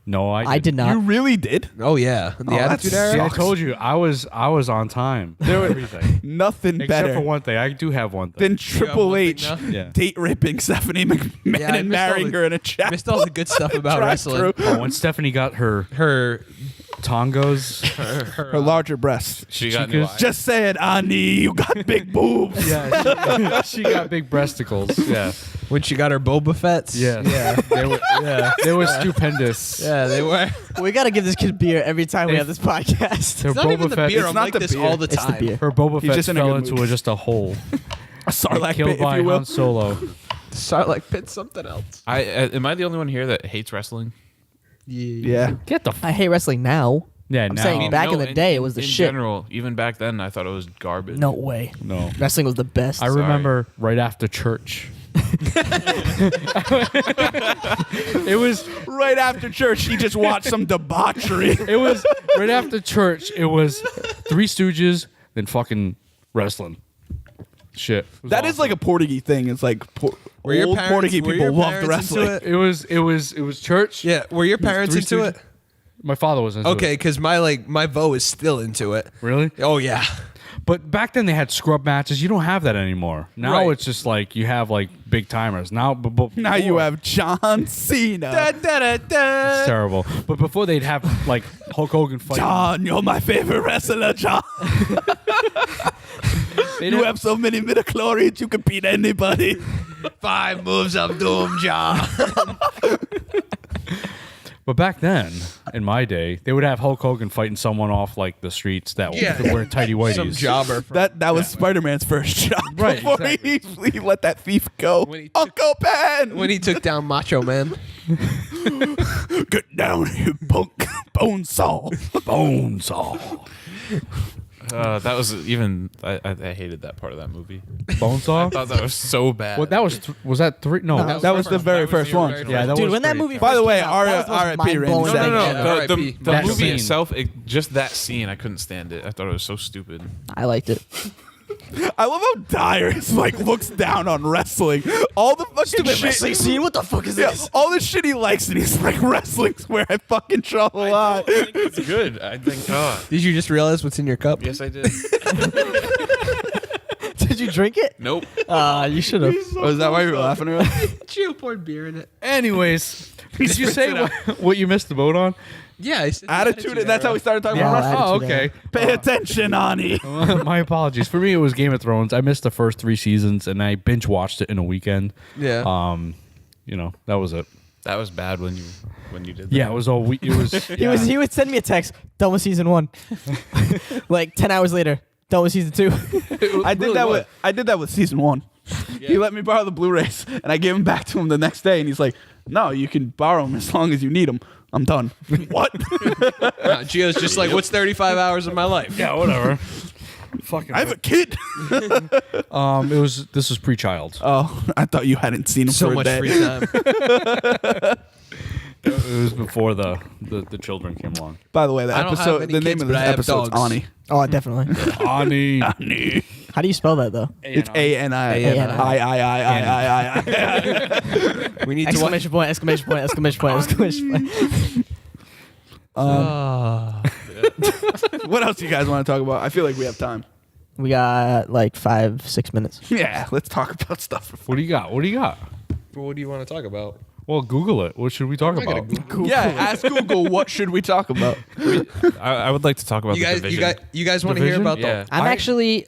No, I did not. You really did? Oh yeah, the Oh, Attitude that's- See, Era. I told you I was on time. There was everything Nothing except better for one thing. I do have one thing. than got Triple one thing H now? Yeah. date raping Stephanie McMahon Yeah, I and missed all marrying the- her in a chat. Missed all the good stuff about wrestling. Oh, when Stephanie got her Her tongos. Her larger breasts. She got Chicas. new eyes. Just saying, Ani, you got big boobs. Yeah, she got big breasticles. Yeah, when she got her Boba Fett's. yeah, they were stupendous. Yeah, they were. We gotta give this kid beer every time we have this podcast. Her It's not even Boba the Fett. beer. It's I'm not like the this beer. all the It's the time. beer. Her Boba He's Fett just in a fell good into mood. just a hole. A Sarlacc Killed pit, if by you will. Han Solo. Sarlacc Pit's something else. Am I the only one here that hates wrestling? Yeah. Get the. I hate wrestling now. Yeah, I'm now. saying back in the day, it was the in shit. general, even back then, I thought it was garbage. No way. No. Wrestling was the best. I remember right after church. It was Right after church, he just watched some debauchery. right after church. It was Three Stooges, then fucking wrestling. Shit. It was That is awesome. like a Portuguese thing. It's like Were your old parents- Portuguese were people your loved parents into wrestling. it? It was church. Yeah, were your parents Three into Stooges. it? My father was into Okay, it. because my Vo is still into it. Really? Oh yeah. But back then they had scrub matches. You don't have that anymore. Now Right. it's just like you have like big timers. Now, but Now you before- have John Cena. It's terrible. But before they'd have like Hulk Hogan fight. John, you're my favorite wrestler, John. They'd You have so many midichlorians, you can beat anybody. 5 moves of doom, John. But back then, in my day, they would have Hulk Hogan fighting someone off like the streets that Yeah. would wear tighty whities. Some jobber. That was Spider-Man's first job. Right, Before he let that thief go. When he took- Uncle Ben! When he took down Macho Man. Get down, you punk. Bonesaw. Bonesaw. That was even. I hated that part of that movie. I Bonesaw? thought that was so bad. Well, that was that three? No, That was the very first one. yeah, that Dude, was when that great. movie By the first way, came out, that was the most R.I.P. Randy mind-blowing Savage. No, thing no, ever. no. The R.I.P. That movie scene. itself, just that scene, I couldn't stand it. I thought it was so stupid. I liked it. I love how Dyer is like looks down on wrestling. All the fucking shit. scene? What the fuck is Yeah, all the shit he likes, and he's like, wrestling's where I fucking draw the line. It's good. I think. Did you just realize what's in your cup? Yes, I did. Did you drink it? Nope. You should have. Oh, is that why you were laughing at me? Chill, poured beer in it. Anyways, did you say what you missed the boat on? Yeah, I said Attitude. That's how we started talking Yeah, about wrestling. Oh, Attitude okay. Pay attention, Ani. My apologies. For me, it was Game of Thrones. I missed the first 3 seasons, and I binge watched it in a weekend. Yeah. You know, that was it. That was bad when you did that. Yeah, it was all we. It was. He would send me a text, done with season 1. Like 10 hours later, done with season 2. I did that with season 1. He let me borrow the Blu-rays, and I gave them back to him the next day, and he's like, "No, you can borrow them as long as you need them. I'm done." What? Gio's just like, what's 35 hours of my life? Yeah, whatever. Fucking. I have a kid. This was pre-child. Oh, I thought you hadn't seen him So for a much day. free time. It was before the children came along. By the way, the I don't have episode, any the name kids, of but this I have episode is dogs. Ani. Oh, definitely. Aniiiiiii. How do you spell that though? It's A-N-I. A-N-I. I. We need to watch. Exclamation point! Exclamation point! Exclamation point! Exclamation point! What else do you guys want to talk about? I feel like we have time. We got like 5-6 minutes. Yeah, let's talk about stuff. What do you got? What do you got? What do you want to talk about? Well, Google it. What should we talk I'm not about? gonna Yeah, ask Google what should we talk about. I would like to talk about You the guys, division. you guys want to hear Division? about Yeah. I'm actually.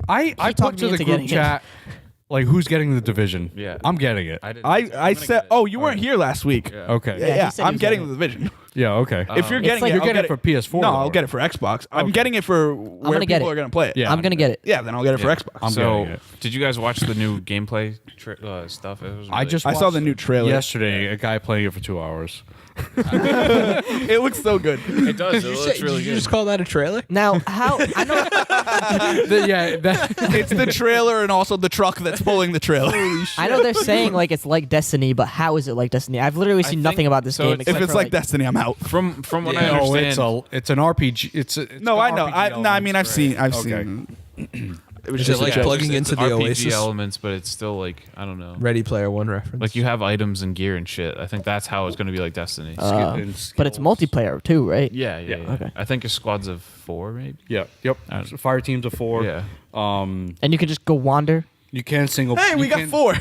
I talked put me to the into group getting it. chat like who's getting the division. Yeah. I'm getting it. I said, oh, you weren't here last week. Yeah. Okay. Yeah, he yeah, said he I'm was getting getting the division. Yeah. Okay. If you're getting like it, you're I'll getting get it for PS4. No, though, I'll get it for Xbox. I'm Okay. getting it for where gonna get people it. are going to play it. Yeah. I'm gonna get it. Yeah, then I'll get it for Yeah. Xbox. I'm So, getting it. did you guys watch the new gameplay stuff? It was I really- just I saw watched the new trailer. yesterday. A guy playing it for 2 hours. It looks so good. It does. It Did looks really you good. just call that a trailer? Now, how I know It's the trailer and also the truck that's pulling the trailer. I know they're saying like it's like Destiny, but how is it like Destiny? I've literally seen think- nothing about this so game. it's- If except it's for, like Destiny, I'm out. From what I No, understand, it's an RPG. It's No, I know. RPG I mean, I've elements, seen. It was Is just it like a joke. plugging it's into the RPG Oasis? elements, but it's still like I don't know. Ready Player One reference. Like you have items and gear and shit. I think that's how it's going to be like Destiny. and but it's skills. multiplayer too, right? Yeah. Okay. I think it's squads of 4 maybe. Yeah. Yep. So fire teams of 4. Yeah. And you can just go wander. You can single. Hey, you we got can- 4.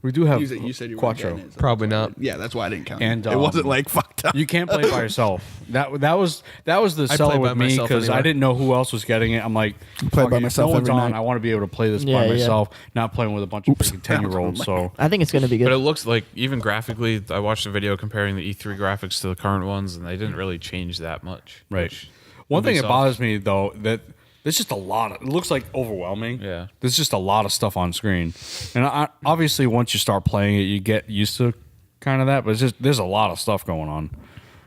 We do have You said you were Quattro. getting it, so Probably that's why I not. didn't- Yeah, that's why I didn't count. And, it wasn't like fucked up. You can't play by yourself. That was the I seller play by with me myself because I anyway. didn't know who else was getting it. I'm like, play fuck by it, myself if no one's every on, night. I want to be able to play this Yeah, by yeah. myself, not playing with a bunch of freaking 10-year-olds. So I think it's gonna be But it good. looks like even graphically, I watched a video comparing the E3 graphics to the current ones, and they didn't really change that much. right. which One thing that Ubisoft- bothers me though that there's just a lot of. It looks like overwhelming. Yeah. There's just a lot of stuff on screen, and obviously once you start playing it, you get used to kind of that. But it's just there's a lot of stuff going on.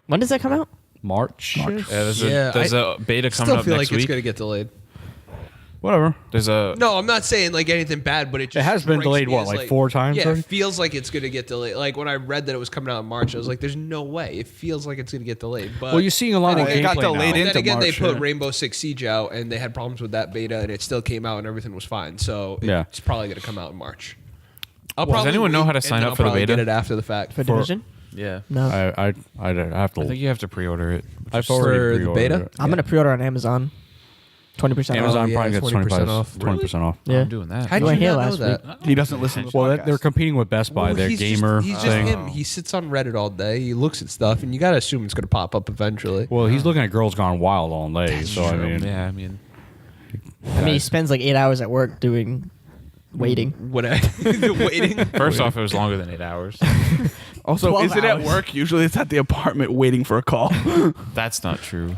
When does that come out? March. Yeah, there's Yeah, a beta coming Still up feel next like it's week. gonna get delayed. Whatever. There's a No, I'm not saying like anything bad, but it just has been strikes delayed, me what, as, like 4 times Yeah, already? it feels like it's gonna get delayed. Like when I read that it was coming out in March, I was like, "There's no way." It feels like it's gonna get delayed. But Well, you're seeing a lot of it got gameplay delayed now. into then again, March, they put yeah. Rainbow Six Siege out, and they had problems with that beta, and it still came out, and everything was fine. So Yeah. it's probably gonna come out in March. Does anyone know how to sign up for the beta? Get it after the fact. For Division? yeah. No. I have to. I think you have to pre-order it. I've For already the pre-ordered beta? it. I'm gonna pre-order on Amazon. 20% off. Amazon yeah, probably gets 20% off. 20% off. Yeah. I'm doing that. How'd You you weren't here not know last that? He doesn't listen to the Well, podcast. they're competing with Best Buy. Well, Their he's gamer Just, he's just thing. him. He sits on Reddit all day. He looks at stuff, and you gotta assume it's gonna pop up eventually. Well, he's looking at Girls Gone Wild all day. So I mean, Yeah, I mean, I mean, he spends like 8 hours at work doing waiting. What? Waiting. first off, it was longer than 8 hours. Also, 12 is it at hours. work? Usually it's at the apartment waiting for a call. That's not true.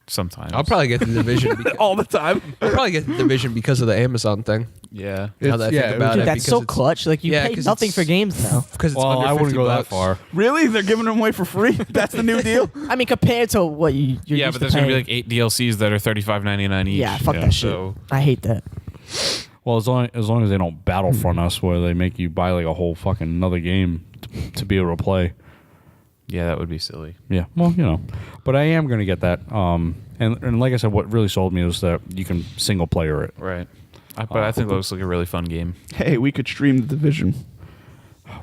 Sometimes. I'll probably get the division. All the time. I'll probably get the division because of the Amazon thing. Yeah. Now that I think about Dude, it, that's because so it's- clutch. Like you Yeah, pay 'cause nothing it's- for games now. Because it's well, under I wouldn't 50 go bucks. that far. Really? They're giving them away for free? That's the new deal? I mean, compared to what you're Yeah, used but to there's gonna be paying. like 8 DLCs that are $35.99 each. Yeah, fuck that shit. So I hate that. Well, as long as they don't Battlefront us, where they make you buy like a whole fucking another game to be able to play. yeah, that would be silly. Yeah, well, but I am going to get that. And like I said, what really sold me was that you can single player it. Right. But I think it looks like a really fun game. Hey, we could stream the division.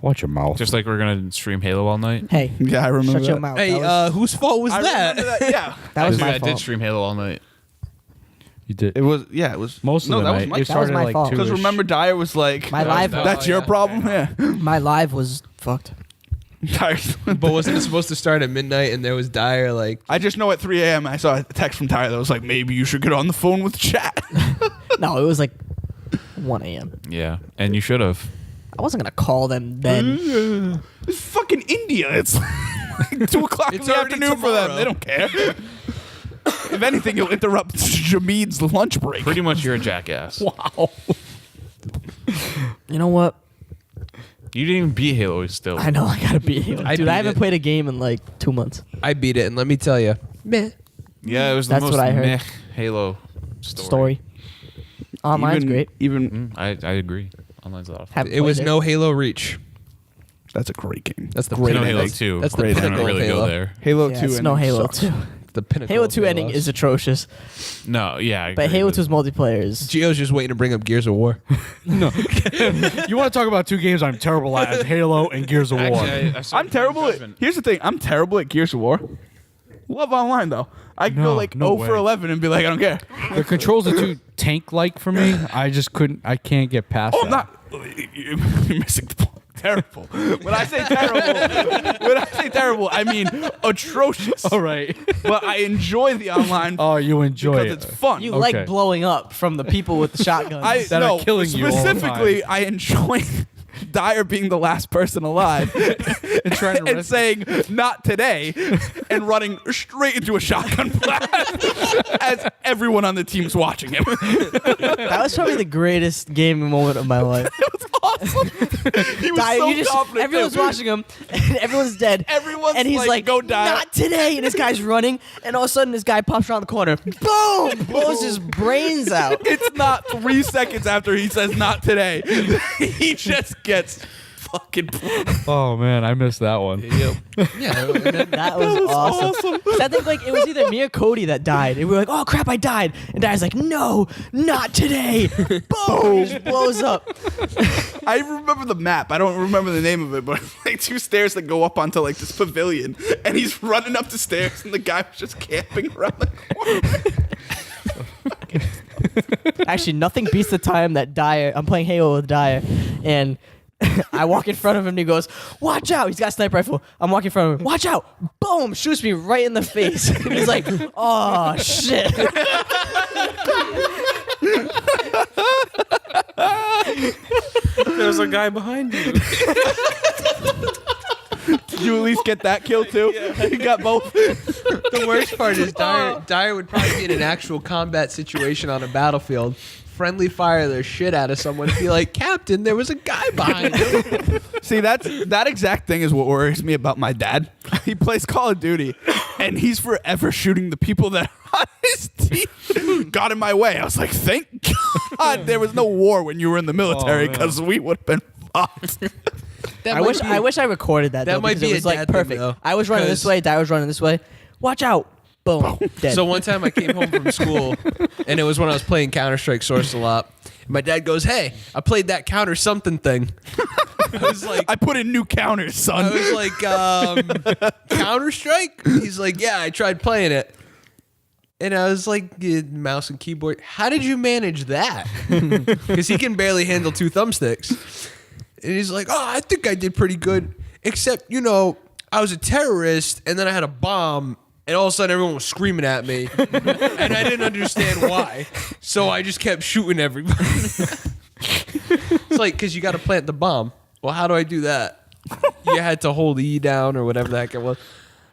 Watch your mouth. Just like we're gonna stream Halo all night. Hey, Yeah, I remember shut that. your mouth. Hey, that was, whose fault was I that? remember that. Yeah. that was Actually, my I fault. did stream Halo all night. you did It was, yeah, it was. most of no, the that night. was my It That was started my like fault. 2-ish. Because remember, Dyer was like, My live, that's your problem? Yeah. my live was fucked. Dyer's- But wasn't it supposed to start at midnight? And there was Dyer like, I just know at 3 a.m. I saw a text from Dyer that was like, maybe you should get on the phone with chat. No, it was like 1 a.m. Yeah, and you should have. I wasn't gonna call them then. It's fucking India. It's like 2 o'clock in It's the already afternoon for them. tomorrow. They don't care. If anything, you'll interrupt Jamid's lunch break. Pretty much, you're a jackass. Wow. You know what? You didn't even beat Halo still. I know I gotta beat Halo. I Dude, beat I haven't it. played a game in like 2 months. I beat it, and let me tell you, meh. Yeah, it was the That's most what I heard. meh Halo story. Story. Online's great. Even I agree. Online's a lot of fun. Haven't It was played no Halo Reach. that's a great game. That's the Great No pinnacle. Halo 2. That's the Great I don't pinnacle of really Halo. go there. Halo Yeah, 2 it's and no Halo sucks. 2. The pinnacle. Halo of 2 ending Halos. is atrocious, No, yeah. I but agree Halo with- 2's multiplayer is. Gio's just waiting to bring up Gears of War. No. You want to talk about 2 games I'm terrible at? Halo and Gears of War. Actually, I saw I'm terrible at. Judgment. Here's the thing. I'm terrible at Gears of War. Love online though. I can go No, like no 0 for way. 11 and be like, I don't care. The controls are too tank-like for me. I just couldn't. I can't get past Oh, I'm that. not. You're missing the point. Terrible. When I say terrible, I mean atrocious. All right. But I enjoy the online Oh, you enjoy because it. it's fun. You Okay. like blowing up from the people with the shotguns. I that are no, killing you all the specifically, I enjoy Dyer being the last person alive and trying to and rescue- saying "not today" and running straight into a shotgun blast as everyone on the team's watching him. That was probably the greatest gaming moment of my life. It was awesome. He was Die, so you just- confident. everyone's too. watching him, and everyone's dead. Everyone's and he's like, like, "Go die." Not today. And this guy's running, and all of a sudden, this guy pops around the corner. Boom! Blows his brains out. It's not 3 seconds after he says "not today." He just gets fucking. Oh man, I missed that one. Yeah. That was awesome. 'Cause I think like it was either me or Cody that died, and we were like, "Oh crap, I died!" And Dyer's like, "No, not today!" Boom! He just blows up. I remember the map. I don't remember the name of it, but like 2 stairs that go up onto like this pavilion, and he's running up the stairs, and the guy was just camping around the corner. Actually, nothing beats the time that Dyer. I'm playing Halo with Dyer, and I walk in front of him, and he goes, "Watch out!" He's got a sniper rifle. I'm walking in front of him. Watch out! Boom! Shoots me right in the face. And he's like, "Oh shit!" There's a guy behind you. Did you at least get that kill too? You got both. The worst part is Dyer would probably be in an actual combat situation on a battlefield. Friendly fire the shit out of someone and be like, "Captain, there was a guy behind you." See, that exact thing is what worries me about my dad. He plays Call of Duty, and he's forever shooting the people that are on his team. Got in my way. I was like, thank God there was no war when you were in the military, man. because we would have been fucked. That I might wish be- I wish I recorded that. that though, might because be it was a like dad thing, perfect. though, I was running this 'cause- way. Dyer was running this way. Watch out! Boom! Dead. So one time I came home from school, and it was when I was playing Counter-Strike Source a lot. And my dad goes, "Hey, I played that counter something thing." I was like, I put in new counters, son. I was like, Counter-Strike? He's like, "Yeah, I tried playing it." And I was like, mouse and keyboard. How did you manage that? Because he can barely handle 2 thumbsticks. And he's like, "Oh, I think I did pretty good. Except, I was a terrorist, and then I had a bomb, and all of a sudden everyone was screaming at me. And I didn't understand why. So I just kept shooting everybody." It's like, because you got to plant the bomb. Well, how do I do that? You had to hold E down or whatever the heck it was.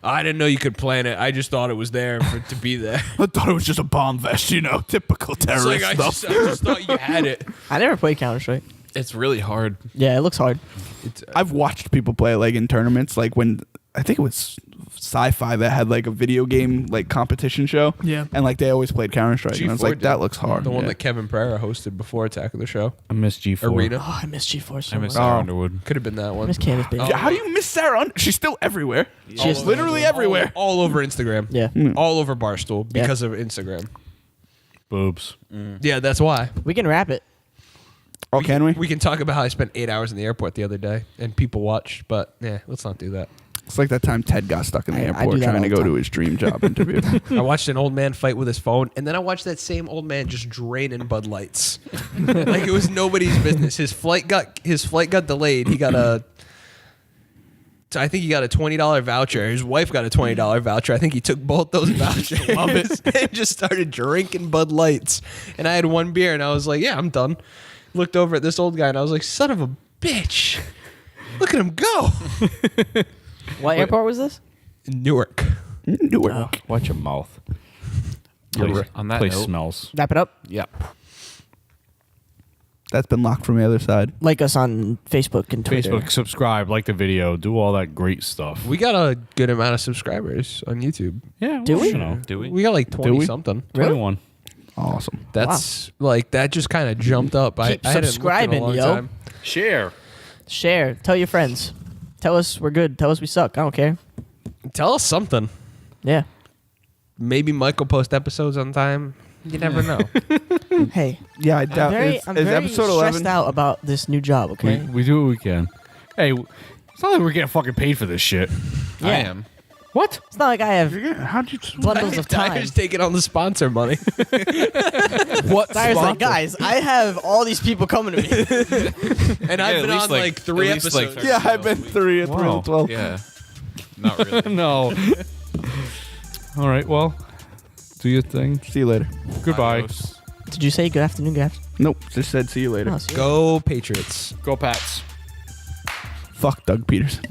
I didn't know you could plant it. I just thought it was there for it to be there. I thought it was just a bomb vest, typical It's terrorist like, I stuff. just thought you had it. I never played Counter Strike. It's really hard. Yeah, it looks hard. I've watched people play like in tournaments, like when I think it was Sci-Fi that had like a video game like competition show. Yeah. And like they always played Counter-Strike. And I was G4 like, did. that looks hard. The one Yeah. that Kevin Pereira hosted before Attack of the Show. I miss G4. Arena. Oh, I miss G4 so I much. miss Sarah Underwood. Could have been that I one. miss Candace Baby. How do you miss Sarah? She's still everywhere. She's She's literally everywhere. All over Instagram. Yeah. All over Barstool because of Instagram. Boobs. Yeah, that's why. We can wrap it. Oh, can we? We can talk about how I spent 8 hours in the airport the other day and people watched, but yeah, let's not do that. It's like that time Ted got stuck in the I do airport that trying all to the go time. to his dream job interview. I watched an old man fight with his phone, and then I watched that same old man just draining Bud Lights, like it was nobody's business. His flight got delayed. He got I think he got a $20 voucher. His wife got a $20 voucher. I think he took both those vouchers. Love it. And just started drinking Bud Lights. And I had one beer, and I was like, "Yeah, I'm done." Looked over at this old guy, and I was like, "Son of a bitch. Look at him go. What airport was this? Newark. Newark. Watch your mouth. On that Place note, smells. Wrap it up. Yep. That's been locked from the other side. Like us on Facebook and Twitter. Facebook, subscribe, like the video, do all that great stuff. We got a good amount of subscribers on YouTube. Yeah, Do we? You know, Do we? We got like Do 20 we? something. Really? 21. Awesome. That's like that just kind of jumped up. Keep I hadn't looked in a subscribing, long yo. time. Share. Share. Tell your friends. Tell us we're good. Tell us we suck. I don't care. Tell us something. Yeah. Maybe Mike will post episodes on time. You never know. Hey. Yeah, I doubt it's I'm very episode stressed 11. out about this new job, okay? We do what we can. Hey, it's not like we're getting fucking paid for this shit. I Yeah. am. What? It's not like I have How'd you? bundles of time. Tyler's taking on the sponsor money. What? Tyler's like, guys, I have all these people coming to me. And Yeah, I've at been least on like 3 at least, like, episodes. Yeah, I've been 3 Wow. of 12. Yeah. Not really. No. All right, well, do your thing. See you later. Goodbye. Adios. Did you say good afternoon, good afternoon? Nope, just said see you later. Oh, see you. Go Patriots. Go Pats. Fuck Doug Peterson.